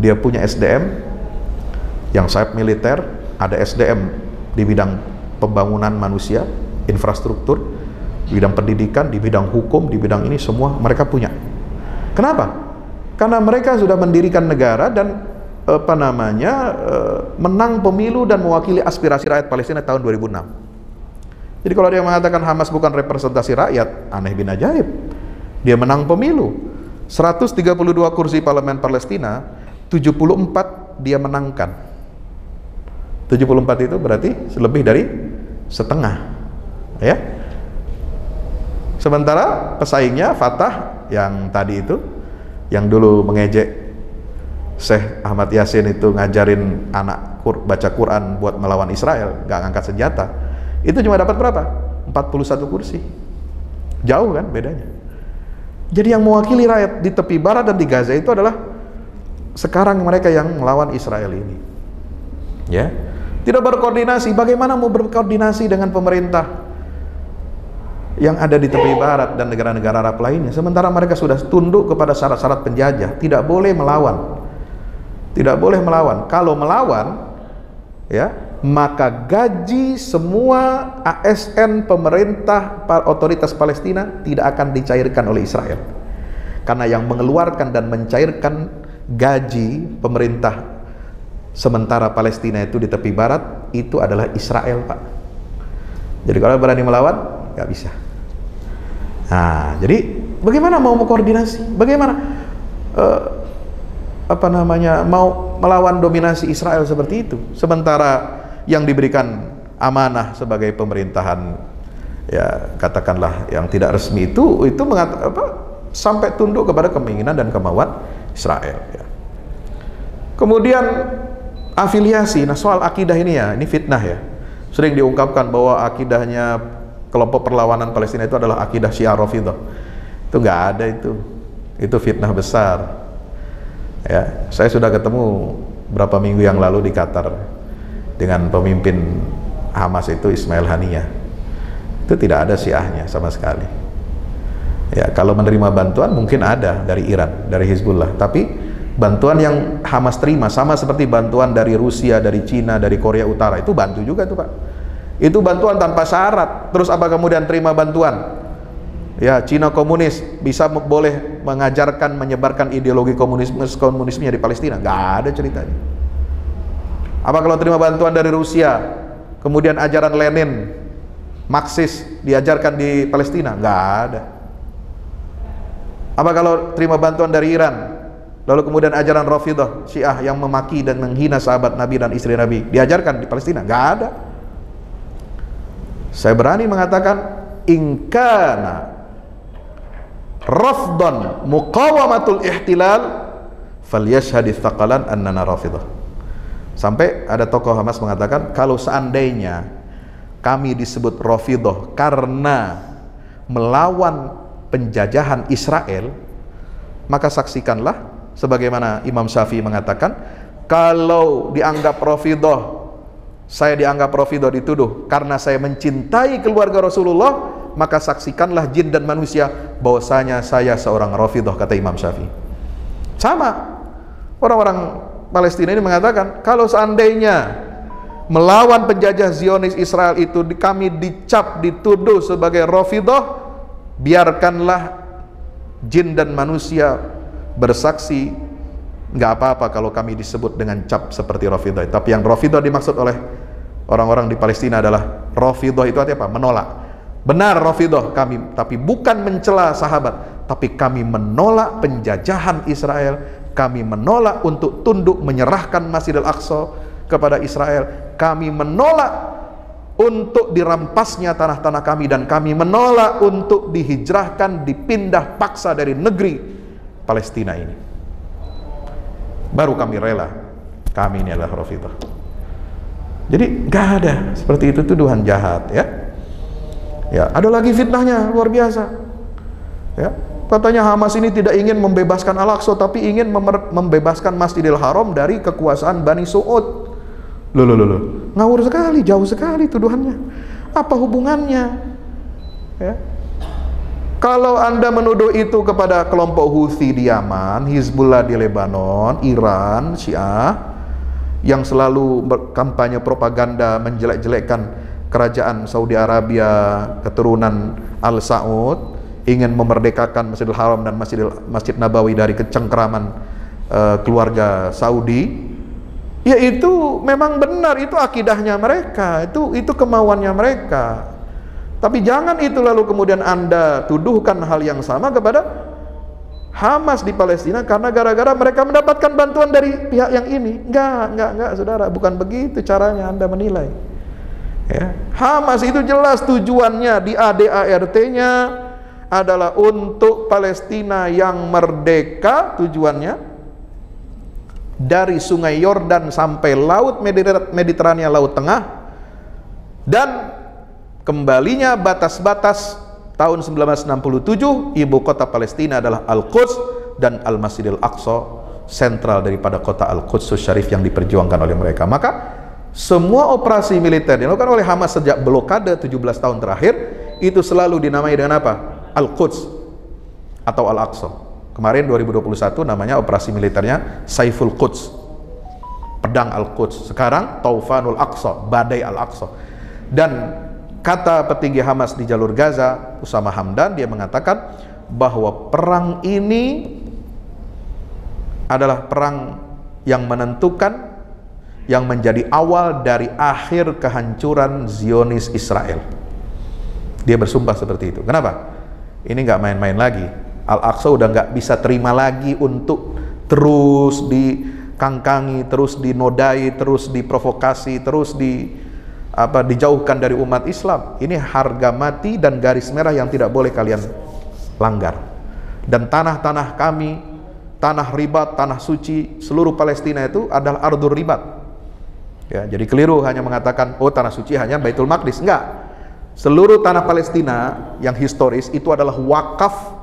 S1: Dia punya SDM yang sayap militer, ada SDM di bidang pembangunan manusia, infrastruktur, di bidang pendidikan, di bidang hukum, di bidang ini semua mereka punya. Kenapa? Karena mereka sudah mendirikan negara dan menang pemilu dan mewakili aspirasi rakyat Palestina tahun 2006. Jadi kalau dia mengatakan Hamas bukan representasi rakyat, aneh bin ajaib. Dia menang pemilu, 132 kursi parlemen Palestina, 74 dia menangkan. 74 itu berarti lebih dari setengah, ya. Sementara pesaingnya Fatah yang tadi itu, yang dulu mengejek Syekh Ahmad Yasin itu ngajarin anak baca Quran buat melawan Israel, gak ngangkat senjata, itu cuma dapat berapa? 41 kursi. Jauh kan bedanya. Jadi yang mewakili rakyat di tepi barat dan di Gaza itu adalah sekarang mereka yang melawan Israel ini, ya. Tidak berkoordinasi. Bagaimana mau berkoordinasi dengan pemerintah yang ada di tepi barat dan negara-negara Arab lainnya, sementara mereka sudah tunduk kepada syarat-syarat penjajah, tidak boleh melawan, tidak boleh melawan. Kalau melawan, ya, maka gaji semua ASN pemerintah otoritas Palestina tidak akan dicairkan oleh Israel, karena yang mengeluarkan dan mencairkan gaji pemerintah sementara Palestina itu di tepi barat itu adalah Israel, Pak. Jadi kalau berani melawan, nggak bisa. Nah, jadi bagaimana mau koordinasi? Bagaimana mau melawan dominasi Israel seperti itu? Sementara yang diberikan amanah sebagai pemerintahan, ya katakanlah yang tidak resmi itu sampai tunduk kepada keinginan dan kemauan Israel. Ya. Kemudian afiliasi. Nah, soal akidah ini ya, ini fitnah ya. Sering diungkapkan bahwa akidahnya kelompok perlawanan Palestina itu adalah akidah Syiah Rafidhah. Itu nggak ada itu. Itu fitnah besar. Ya, saya sudah ketemu berapa minggu yang lalu di Qatar dengan pemimpin Hamas itu Ismail Haniyah. Itu tidak ada Syiahnya sama sekali. Ya, kalau menerima bantuan mungkin ada dari Iran, dari Hizbullah, tapi bantuan yang Hamas terima sama seperti bantuan dari Rusia, dari Cina, dari Korea Utara, itu bantu juga tuh, Pak. Itu bantuan tanpa syarat. Terus apa kemudian terima bantuan? Ya, Cina komunis bisa boleh mengajarkan, menyebarkan ideologi komunismenya di Palestina? Nggak ada ceritanya. Apa kalau terima bantuan dari Rusia, kemudian ajaran Lenin, Marxis diajarkan di Palestina? Nggak ada. Apa kalau terima bantuan dari Iran, lalu kemudian ajaran Rafidhah, Syiah yang memaki dan menghina sahabat Nabi dan istri Nabi diajarkan di Palestina? Nggak ada. Saya berani mengatakan, ingkana rafdan muqawamatul ihtilal falyashhadits thaqalan annana Rafidhah. Sampai ada tokoh Hamas mengatakan, kalau seandainya kami disebut Rafidhah karena melawan penjajahan Israel, maka saksikanlah sebagaimana Imam Syafi'i mengatakan, kalau dianggap Rafidhah, saya dianggap Rafidhah dituduh karena saya mencintai keluarga Rasulullah, maka saksikanlah jin dan manusia bahwasanya saya seorang Rafidhah, kata Imam Syafi'i. Sama orang-orang Palestina ini mengatakan, kalau seandainya melawan penjajah Zionis Israel itu kami dicap, dituduh sebagai Rafidhah, biarkanlah jin dan manusia bersaksi, nggak apa-apa kalau kami disebut dengan cap seperti Rafidhah. Tapi yang Rafidhah dimaksud oleh orang-orang di Palestina adalah, Rafidhah itu artinya apa? Menolak. Benar Rafidhah kami, tapi bukan mencela sahabat, tapi kami menolak penjajahan Israel, kami menolak untuk tunduk menyerahkan Masjidil Aqsa kepada Israel, kami menolak untuk dirampasnya tanah-tanah kami, dan kami menolak untuk dihijrahkan, dipindah paksa dari negeri Palestina ini. Baru kami rela, kami ini adalah Rafidhah. Jadi nggak ada seperti itu, tuduhan jahat ya. Ya, ada lagi fitnahnya luar biasa. Ya, Katanya Hamas ini tidak ingin membebaskan Al-Aqsa, tapi ingin membebaskan Masjidil Haram dari kekuasaan Bani Su'ud. Loh. Ngawur sekali, jauh sekali tuduhannya. Apa hubungannya? Ya. Kalau Anda menuduh itu kepada kelompok Houthi di Yaman, Hizbullah di Lebanon, Iran, Syiah, yang selalu berkampanye propaganda menjelek-jelekkan kerajaan Saudi Arabia, keturunan Al Saud, ingin memerdekakan Masjidil Haram dan Masjid Nabawi dari kecengkraman keluarga Saudi, ya itu memang benar, itu akidahnya mereka, itu kemauannya mereka. Tapi jangan itu lalu kemudian Anda tuduhkan hal yang sama kepada Hamas di Palestina karena gara-gara mereka mendapatkan bantuan dari pihak yang ini. Enggak, saudara, bukan begitu caranya Anda menilai. Ya. Hamas itu jelas tujuannya di ADART-nya adalah untuk Palestina yang merdeka, tujuannya dari Sungai Yordan sampai Laut Mediterania, Laut Tengah, dan kembalinya batas-batas tahun 1967, ibu kota Palestina adalah Al-Quds dan Al-Masjidil Aqsa, sentral daripada kota Al-Quds Syarif yang diperjuangkan oleh mereka. Maka semua operasi militer yang dilakukan oleh Hamas sejak blokade 17 tahun terakhir itu selalu dinamai dengan apa? Al-Quds atau Al-Aqsa. Kemarin 2021 namanya operasi militernya Saiful Quds, pedang Al-Quds. Sekarang Taufanul Aqsa, badai Al-Aqsa. Dan kata petinggi Hamas di jalur Gaza, Usama Hamdan, dia mengatakan bahwa perang ini adalah perang yang menentukan, yang menjadi awal dari akhir kehancuran Zionis Israel. Dia bersumpah seperti itu. Kenapa? Ini nggak main-main lagi. Al-Aqsa udah nggak bisa terima lagi untuk terus dikangkangi, terus dinodai, terus diprovokasi, terus dijauhkan dari umat Islam. Ini harga mati dan garis merah yang tidak boleh kalian langgar. Dan tanah-tanah kami, tanah ribat, tanah suci seluruh Palestina itu adalah ardur ribat. Ya, jadi keliru hanya mengatakan oh tanah suci hanya Baitul Maqdis. Enggak. Seluruh tanah Palestina yang historis itu adalah wakaf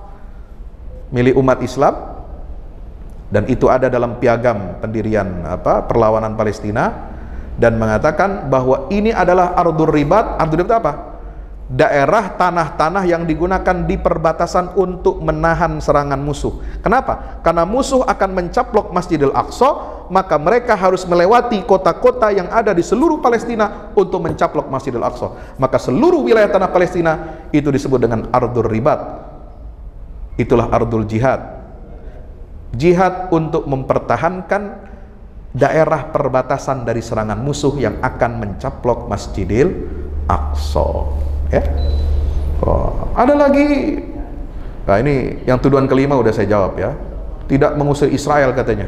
S1: milik umat Islam, dan itu ada dalam piagam pendirian perlawanan Palestina, dan mengatakan bahwa ini adalah ardur ribat. Ardur ribat apa? Daerah tanah-tanah yang digunakan di perbatasan untuk menahan serangan musuh. Kenapa? Karena musuh akan mencaplok Masjidil Aqsa, maka mereka harus melewati kota-kota yang ada di seluruh Palestina untuk mencaplok Masjidil Aqsa. Maka seluruh wilayah tanah Palestina itu disebut dengan ardur ribat. Itulah ardul jihad. Jihad untuk mempertahankan daerah perbatasan dari serangan musuh yang akan mencaplok Masjidil Aqsa. Ya. Oh, ada lagi. Nah, ini yang tuduhan kelima udah saya jawab ya. Tidak mengusir Israel katanya,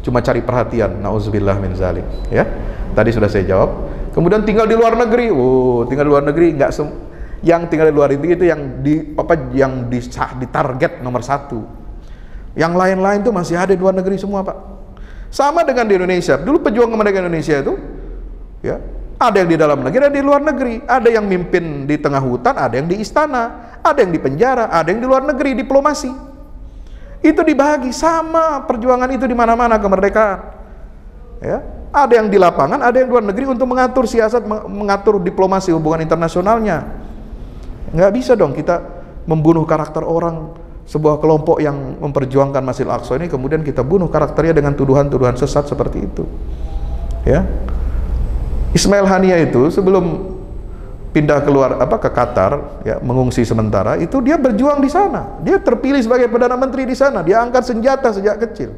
S1: cuma cari perhatian. Nauzubillah min zalik. Ya. Tadi sudah saya jawab. Kemudian tinggal di luar negeri. Tinggal di luar negeri nggak yang tinggal di luar negeri itu yang ditarget nomor 1. Yang lain-lain tuh masih ada di luar negeri semua, Pak. Sama dengan di Indonesia. Dulu pejuang kemerdekaan Indonesia itu ya, ada yang di dalam negeri, ada di luar negeri. Ada yang mimpin di tengah hutan, ada yang di istana, ada yang di penjara, ada yang di luar negeri, diplomasi. Itu dibagi sama perjuangan itu di mana-mana kemerdekaan. Ya, ada yang di lapangan, ada yang di luar negeri untuk mengatur siasat, mengatur diplomasi hubungan internasionalnya. Nggak bisa dong kita membunuh karakter orang, sebuah kelompok yang memperjuangkan Masjidil Aqsa ini, kemudian kita bunuh karakternya dengan tuduhan-tuduhan sesat seperti itu. Ya. Ismail Haniyah itu sebelum pindah ke Qatar, ya, mengungsi sementara, itu dia berjuang di sana. Dia terpilih sebagai Perdana Menteri di sana. Dia angkat senjata sejak kecil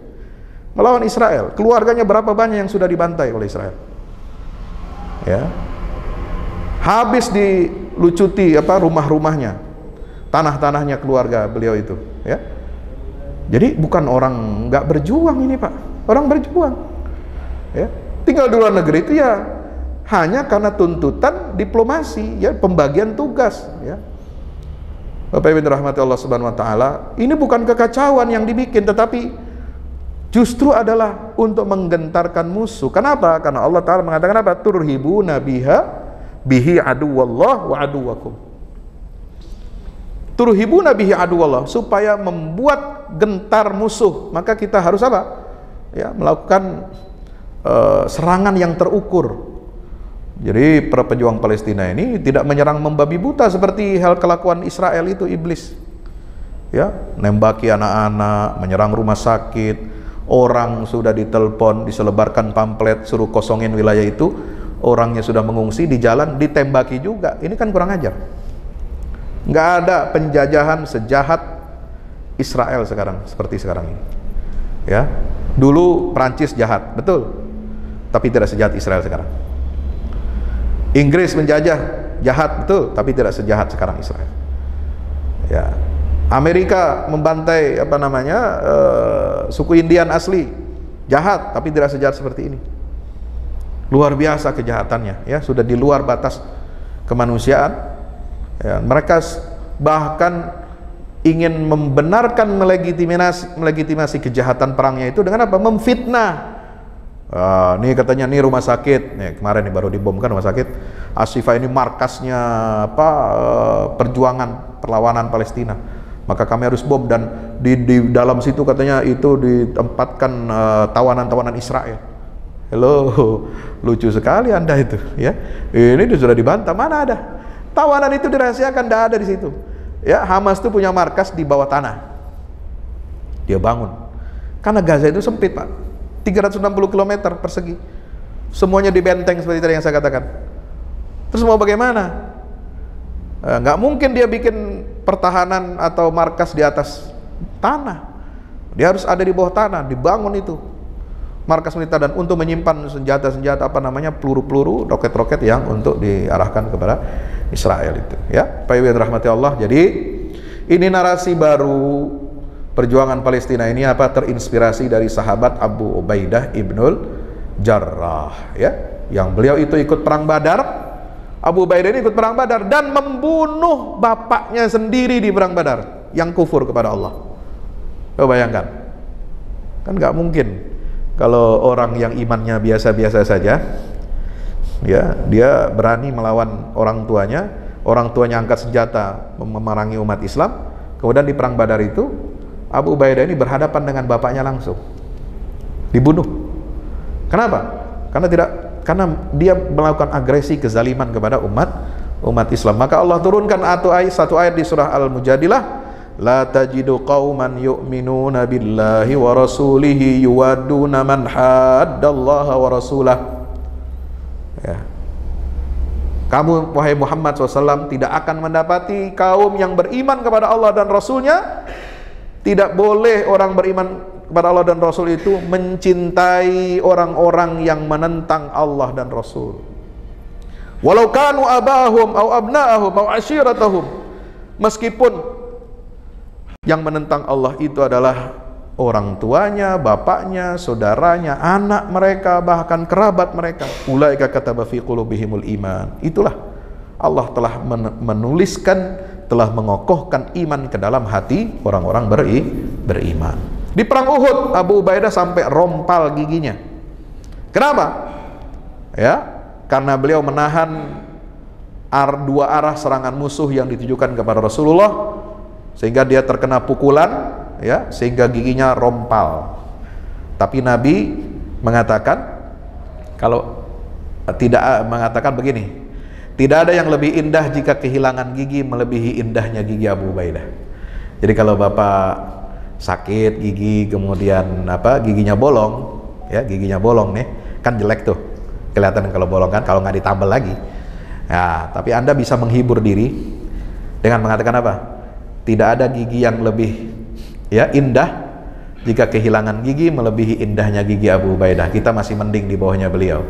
S1: melawan Israel. Keluarganya berapa banyak yang sudah dibantai oleh Israel. Ya. Habis dilucuti rumah-rumahnya, tanah-tanahnya keluarga beliau itu, ya. Jadi bukan orang nggak berjuang ini, Pak. Orang berjuang. Ya. Tinggal di luar negeri itu ya hanya karena tuntutan diplomasi, ya, pembagian tugas, ya. Bapak Ibu rahmati Allah Subhanahu wa taala, ini bukan kekacauan yang dibikin, tetapi justru adalah untuk menggentarkan musuh. Kenapa? Karena Allah Ta'ala mengatakan apa? Turhibuna bihi aduwallah wa aduwakum. turhibuna bihi aduwallah, supaya membuat gentar musuh, maka kita harus apa? Ya, melakukan serangan yang terukur. Jadi para pejuang Palestina ini tidak menyerang membabi buta seperti hal kelakuan Israel itu, iblis. Ya, nembaki anak-anak, menyerang rumah sakit, orang sudah ditelepon, diselebarkan pamflet suruh kosongin wilayah itu, orangnya sudah mengungsi, di jalan ditembaki juga. Ini kan kurang ajar. Nggak ada penjajahan sejahat Israel sekarang seperti sekarang ini. Ya, dulu Prancis jahat, betul, tapi tidak sejahat Israel sekarang. Inggris menjajah jahat, betul, tapi tidak sejahat sekarang Israel. Ya, Amerika membantai suku Indian asli, jahat, tapi tidak sejahat seperti ini. Luar biasa kejahatannya, ya, sudah di luar batas kemanusiaan. Ya, mereka bahkan ingin membenarkan, melegitimasi kejahatan perangnya itu dengan apa? Memfitnah. Nih katanya nih rumah sakit, nih kemarin nih baru dibom kan rumah sakit Ashifa, ini markasnya perjuangan perlawanan Palestina, maka kami harus bom, dan di dalam situ katanya itu ditempatkan tawanan-tawanan Israel. Hello, lucu sekali Anda itu, ya. Ini sudah dibantah, mana ada tawanan itu dirahasiakan, tidak ada di situ. Ya, Hamas itu punya markas di bawah tanah, dia bangun karena Gaza itu sempit, Pak, 360 km persegi, semuanya di benteng seperti tadi yang saya katakan. Terus mau bagaimana? Nggak mungkin dia bikin pertahanan atau markas di atas tanah, dia harus ada di bawah tanah, dibangun itu markas militer, dan untuk menyimpan senjata-senjata peluru-peluru, roket-roket yang untuk diarahkan kepada Israel itu, ya. Pak Ibu yang rahmati Allah, jadi ini narasi baru perjuangan Palestina ini terinspirasi dari sahabat Abu Ubaidah ibnul Jarrah, ya, yang beliau itu ikut perang Badar. Abu Ubaidah ini ikut perang Badar dan membunuh bapaknya sendiri di perang Badar yang kufur kepada Allah. Coba bayangkan, kan nggak mungkin kalau orang yang imannya biasa-biasa saja, ya, dia berani melawan orang tuanya angkat senjata memerangi umat Islam. Kemudian di perang Badar itu Abu Ubaidah ini berhadapan dengan bapaknya langsung, dibunuh. Kenapa? Karena dia melakukan agresi kezaliman kepada umat Islam. Maka Allah turunkan satu ayat di surah Al-Mujadilah, la tajidu qauman yu'minuna billahi wa rasulihi yuwadduna man haddallaha wa rasulah. Ya. Kamu wahai Muhammad SAW tidak akan mendapati kaum yang beriman kepada Allah dan Rasulnya. Tidak boleh orang beriman kepada Allah dan Rasul itu mencintai orang-orang yang menentang Allah dan Rasul. Walau kanu abahum au abna'ahum au ashiratahum, meskipun yang menentang Allah itu adalah orang tuanya, bapaknya, saudaranya, anak mereka, bahkan kerabat mereka. Ulaika kataba fi qulubihimul iman. Itulah Allah telah menuliskan, telah mengokohkan iman ke dalam hati orang-orang beriman. Di perang Uhud, Abu Ubaidah sampai rompal giginya. Kenapa? Ya, karena beliau menahan dua arah serangan musuh yang ditujukan kepada Rasulullah, sehingga dia terkena pukulan, ya, sehingga giginya rompal. Tapi Nabi mengatakan, begini, tidak ada yang lebih indah jika kehilangan gigi melebihi indahnya gigi Abu Ubaidah. Jadi kalau Bapak sakit gigi, kemudian giginya bolong, ya, giginya bolong nih, kan jelek tuh, kelihatan kalau bolong kan, kalau nggak ditambal lagi. Ya, tapi Anda bisa menghibur diri dengan mengatakan apa? Tidak ada gigi yang lebih, ya, indah jika kehilangan gigi melebihi indahnya gigi Abu Ubaidah. Kita masih mending di bawahnya beliau,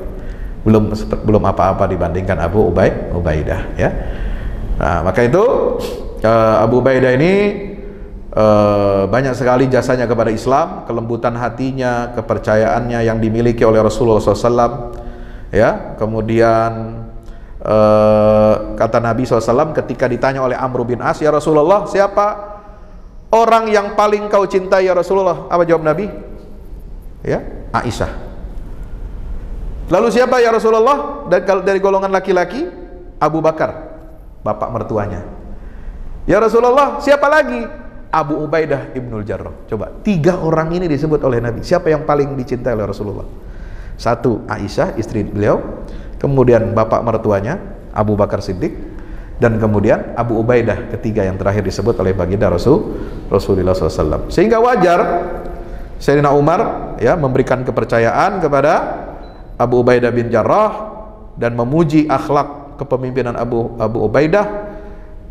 S1: belum apa-apa dibandingkan Abu Ubaidah, ya. Nah, maka itu Abu Ubaidah ini banyak sekali jasanya kepada Islam, kelembutan hatinya, kepercayaannya yang dimiliki oleh Rasulullah SAW, ya. Kemudian kata Nabi SAW ketika ditanya oleh Amr bin As, ya Rasulullah, siapa orang yang paling kau cintai ya Rasulullah? Apa jawab Nabi? Ya, Aisyah. Lalu siapa ya Rasulullah? Dari golongan laki-laki, Abu Bakar, bapak mertuanya. Ya Rasulullah, siapa lagi? Abu Ubaidah ibnul Jarrah. Coba, 3 orang ini disebut oleh Nabi. Siapa yang paling dicintai oleh Rasulullah? 1, Aisyah, istri beliau. Kemudian bapak mertuanya, Abu Bakar Siddiq. Dan kemudian Abu Ubaidah, ketiga yang terakhir disebut oleh baginda Rasulullah SAW. Sehingga wajar Sayyidina Umar ya memberikan kepercayaan kepada Abu Ubaidah bin Jarrah dan memuji akhlak kepemimpinan Abu Ubaidah.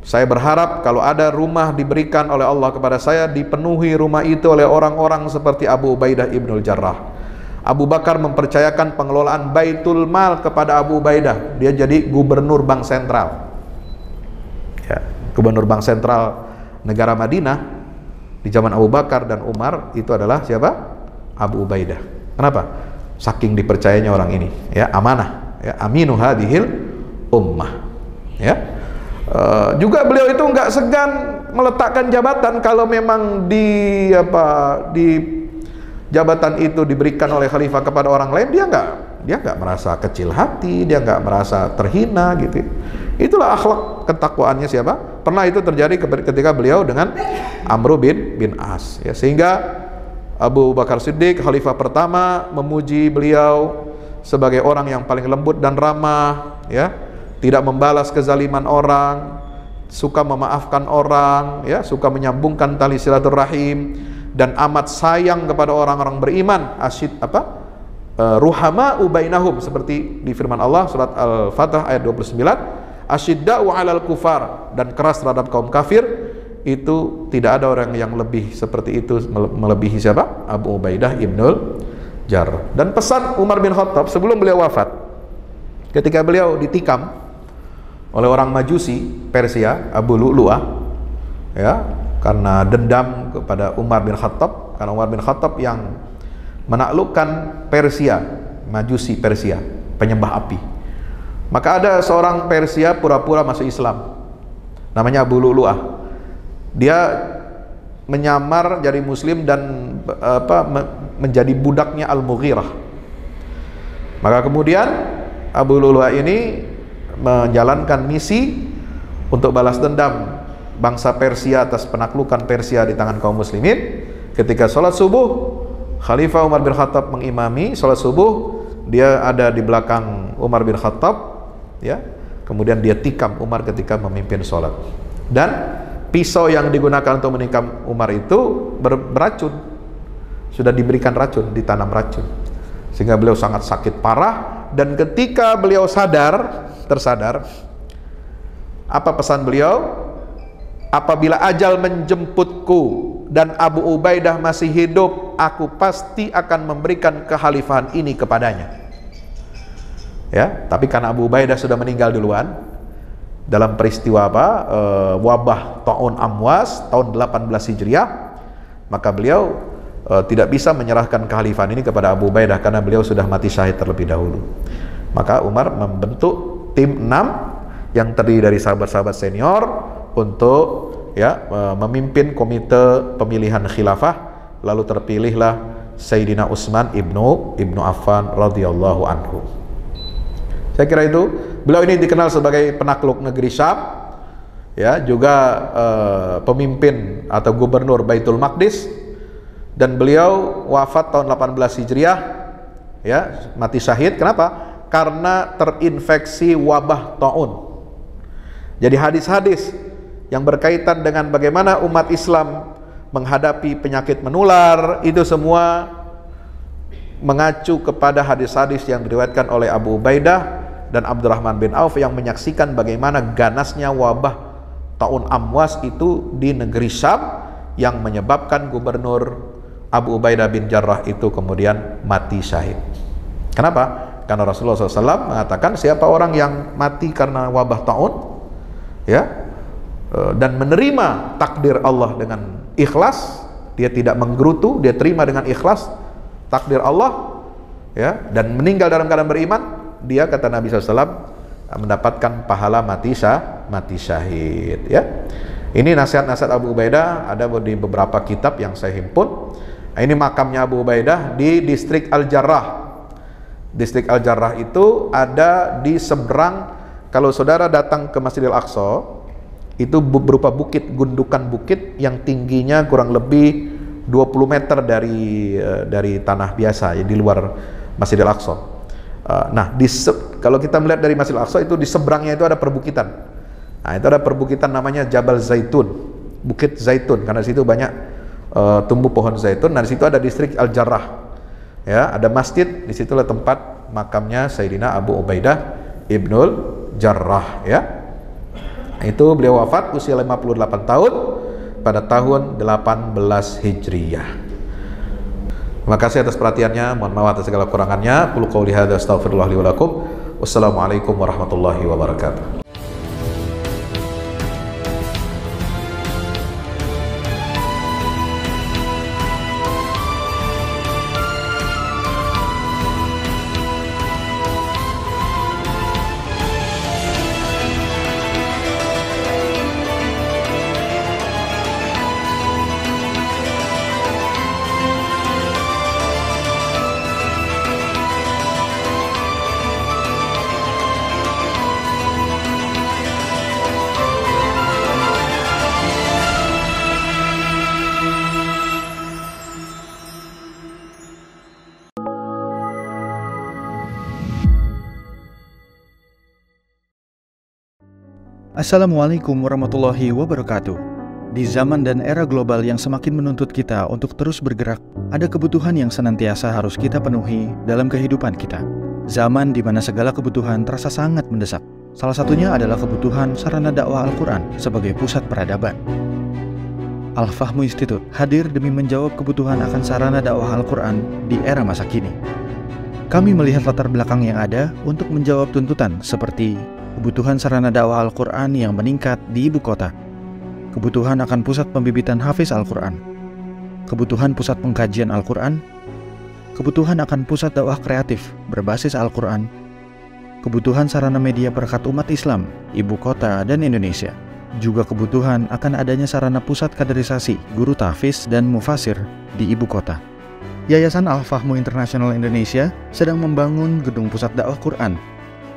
S1: Saya berharap kalau ada rumah diberikan oleh Allah kepada saya, dipenuhi rumah itu oleh orang-orang seperti Abu Ubaidah ibnul Jarrah. Abu Bakar mempercayakan pengelolaan Baitul Mal kepada Abu Ubaidah. Dia jadi gubernur Bank Sentral ya, gubernur Bank Sentral negara Madinah di zaman Abu Bakar dan Umar. Itu adalah siapa? Abu Ubaidah. Kenapa? Saking dipercayanya orang ini ya, amanah ya, aminu hadhil ummah ya. Juga beliau itu nggak segan meletakkan jabatan kalau memang di jabatan itu diberikan oleh khalifah kepada orang lain, dia nggak merasa kecil hati, dia nggak merasa terhina gitu. Itulah akhlak ketakwaannya siapa? Pernah itu terjadi ketika beliau dengan Amr bin As ya, sehingga Abu Bakar Siddiq khalifah pertama memuji beliau sebagai orang yang paling lembut dan ramah ya, tidak membalas kezaliman orang, suka memaafkan orang ya, suka menyambungkan tali silaturahim, dan amat sayang kepada orang-orang beriman. Ruhama'u bainahum, seperti di firman Allah surat Al-Fatah ayat 29, asyidda'u 'alal kufar, dan keras terhadap kaum kafir. Itu tidak ada orang yang lebih seperti itu, melebihi siapa? Abu Ubaidah ibnul Jarrah. Dan pesan Umar bin Khattab sebelum beliau wafat, ketika beliau ditikam oleh orang Majusi Persia, Abu Lu'lu'ah ya, karena dendam kepada Umar bin Khattab, karena Umar bin Khattab yang menaklukkan Persia, Majusi Persia, penyembah api. Maka ada seorang Persia pura-pura masuk Islam, namanya Abu Lu'lu'ah. Dia menyamar jadi muslim dan menjadi budaknya Al-Mughirah. Maka kemudian Abu Lu'lu'ah ini menjalankan misi untuk balas dendam bangsa Persia atas penaklukan Persia di tangan kaum muslimin. Ketika sholat subuh, Khalifah Umar bin Khattab mengimami sholat subuh, dia ada di belakang Umar bin Khattab ya, kemudian dia tikam Umar ketika memimpin sholat, dan pisau yang digunakan untuk menikam Umar itu beracun, sudah diberikan racun, ditanam racun, sehingga beliau sangat sakit parah. Dan ketika beliau tersadar, apa pesan beliau? Apabila ajal menjemputku dan Abu Ubaidah masih hidup, aku pasti akan memberikan kekhalifahan ini kepadanya. Ya, tapi karena Abu Ubaidah sudah meninggal duluan dalam peristiwa wabah Ta'un Amwas tahun 18 Hijriah, maka beliau tidak bisa menyerahkan kekhalifahan ini kepada Abu Ubaidah karena beliau sudah mati syahid terlebih dahulu. Maka Umar membentuk tim 6 yang terdiri dari sahabat-sahabat senior untuk ya memimpin komite pemilihan khilafah, lalu terpilihlah Sayyidina Utsman ibnu Affan radhiyallahu anhu. Saya kira itu. Beliau ini dikenal sebagai penakluk negeri Syam ya, juga pemimpin atau gubernur Baitul Maqdis, dan beliau wafat tahun 18 Hijriah ya, mati syahid. Kenapa? Karena terinfeksi wabah Ta'un. Jadi hadis-hadis yang berkaitan dengan bagaimana umat Islam menghadapi penyakit menular, itu semua mengacu kepada hadis-hadis yang diriwayatkan oleh Abu Ubaidah dan Abdurrahman bin Auf yang menyaksikan bagaimana ganasnya wabah Ta'un Amwas itu di negeri Syam, yang menyebabkan gubernur Abu Ubaidah bin Jarrah itu kemudian mati syahid. Kenapa? Karena Rasulullah SAW mengatakan siapa orang yang mati karena wabah Ta'un ya, dan menerima takdir Allah dengan ikhlas, dia tidak menggerutu, dia terima dengan ikhlas takdir Allah ya, dan meninggal dalam keadaan beriman, dia, kata Nabi SAW, mendapatkan pahala mati syahid ya. Ini nasihat-nasihat Abu Ubaidah ada di beberapa kitab yang saya himpun. Ini makamnya Abu Ubaidah di distrik Al-Jarrah. Distrik Al-Jarrah itu ada di seberang, kalau saudara datang ke Masjidil Aqsa Itu berupa bukit, gundukan bukit yang tingginya kurang lebih 20 meter dari tanah biasa ya, di luar Masjidil Aqsa. Nah, kalau kita melihat dari Masjidil Aqsa itu di seberangnya itu ada perbukitan. Nah, itu ada perbukitan namanya Jabal Zaitun, Bukit Zaitun, karena di situ banyak tumbuh pohon zaitun. Nah, di situ ada distrik Al-Jarrah. Ya, ada masjid, disitulah tempat makamnya Sayyidina Abu Ubaidah Ibnul Jarrah ya. Itu beliau wafat usia 58 tahun pada tahun 18 Hijriyah. Terima kasih atas perhatiannya, mohon maaf atas segala kurangannya. Qul qouli hadza astaghfirullah li wa lakum. Wassalamualaikum warahmatullahi wabarakatuh.
S2: Assalamualaikum warahmatullahi wabarakatuh. Di zaman dan era global yang semakin menuntut kita untuk terus bergerak, ada kebutuhan yang senantiasa harus kita penuhi dalam kehidupan kita. Zaman di mana segala kebutuhan terasa sangat mendesak. Salah satunya adalah kebutuhan sarana dakwah Al-Quran sebagai pusat peradaban. Al-Fahmu Institute hadir demi menjawab kebutuhan akan sarana dakwah Al-Quran di era masa kini. Kami melihat latar belakang yang ada untuk menjawab tuntutan seperti kebutuhan sarana dakwah Al-Quran yang meningkat di ibu kota, kebutuhan akan pusat pembibitan hafiz Al-Quran, kebutuhan pusat pengkajian Al-Quran, kebutuhan akan pusat dakwah kreatif berbasis Al-Quran, kebutuhan sarana media perekat umat Islam, ibu kota dan Indonesia, juga kebutuhan akan adanya sarana pusat kaderisasi guru tahfiz dan mufasir di ibu kota. Yayasan Al-Fahmu International Indonesia sedang membangun gedung pusat dakwah Quran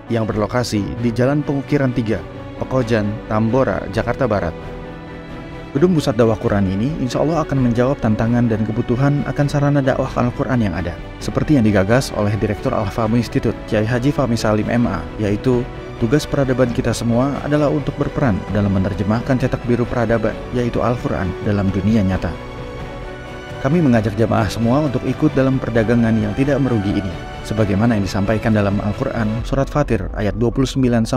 S2: yang berlokasi di Jalan Pengukiran 3, Pekojan, Tambora, Jakarta Barat. Gedung pusat dakwah Quran ini insya Allah akan menjawab tantangan dan kebutuhan akan sarana dakwah Al-Quran yang ada, seperti yang digagas oleh Direktur Al-Fahmu Institute, Kiai Haji Fahmi Salim MA, yaitu tugas peradaban kita semua adalah untuk berperan dalam menerjemahkan cetak biru peradaban, yaitu Al-Quran, dalam dunia nyata. Kami mengajak jamaah semua untuk ikut dalam perdagangan yang tidak merugi ini, sebagaimana yang disampaikan dalam Al-Quran Surat Fatir ayat 29-30,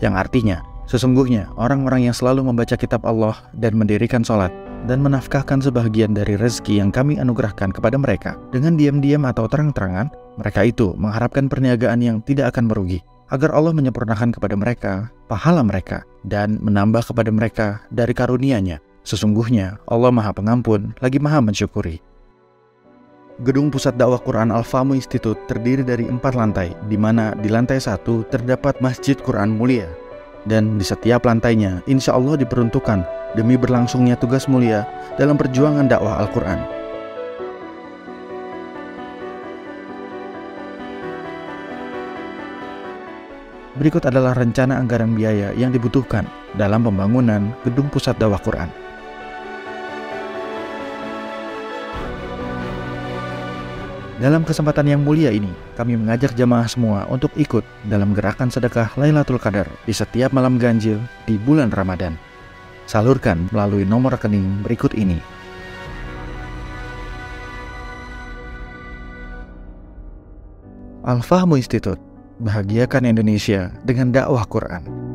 S2: yang artinya, sesungguhnya orang-orang yang selalu membaca kitab Allah dan mendirikan sholat, dan menafkahkan sebahagian dari rezeki yang kami anugerahkan kepada mereka, dengan diam-diam atau terang-terangan, mereka itu mengharapkan perniagaan yang tidak akan merugi, agar Allah menyempurnakan kepada mereka pahala mereka, dan menambah kepada mereka dari karunia-Nya. Sesungguhnya Allah Maha Pengampun lagi Maha Mensyukuri. Gedung Pusat Dakwah Quran Al-Fahmu Institute terdiri dari 4 lantai, di mana di lantai 1 terdapat Masjid Quran Mulia, dan di setiap lantainya insya Allah diperuntukkan demi berlangsungnya tugas mulia dalam perjuangan dakwah Al-Quran. Berikut adalah rencana anggaran biaya yang dibutuhkan dalam pembangunan Gedung Pusat Dakwah Quran. Dalam kesempatan yang mulia ini, kami mengajak jamaah semua untuk ikut dalam gerakan sedekah Lailatul Qadar di setiap malam ganjil di bulan Ramadan. Salurkan melalui nomor rekening berikut ini. Al-Fahmu Institute, bahagiakan Indonesia dengan dakwah Quran.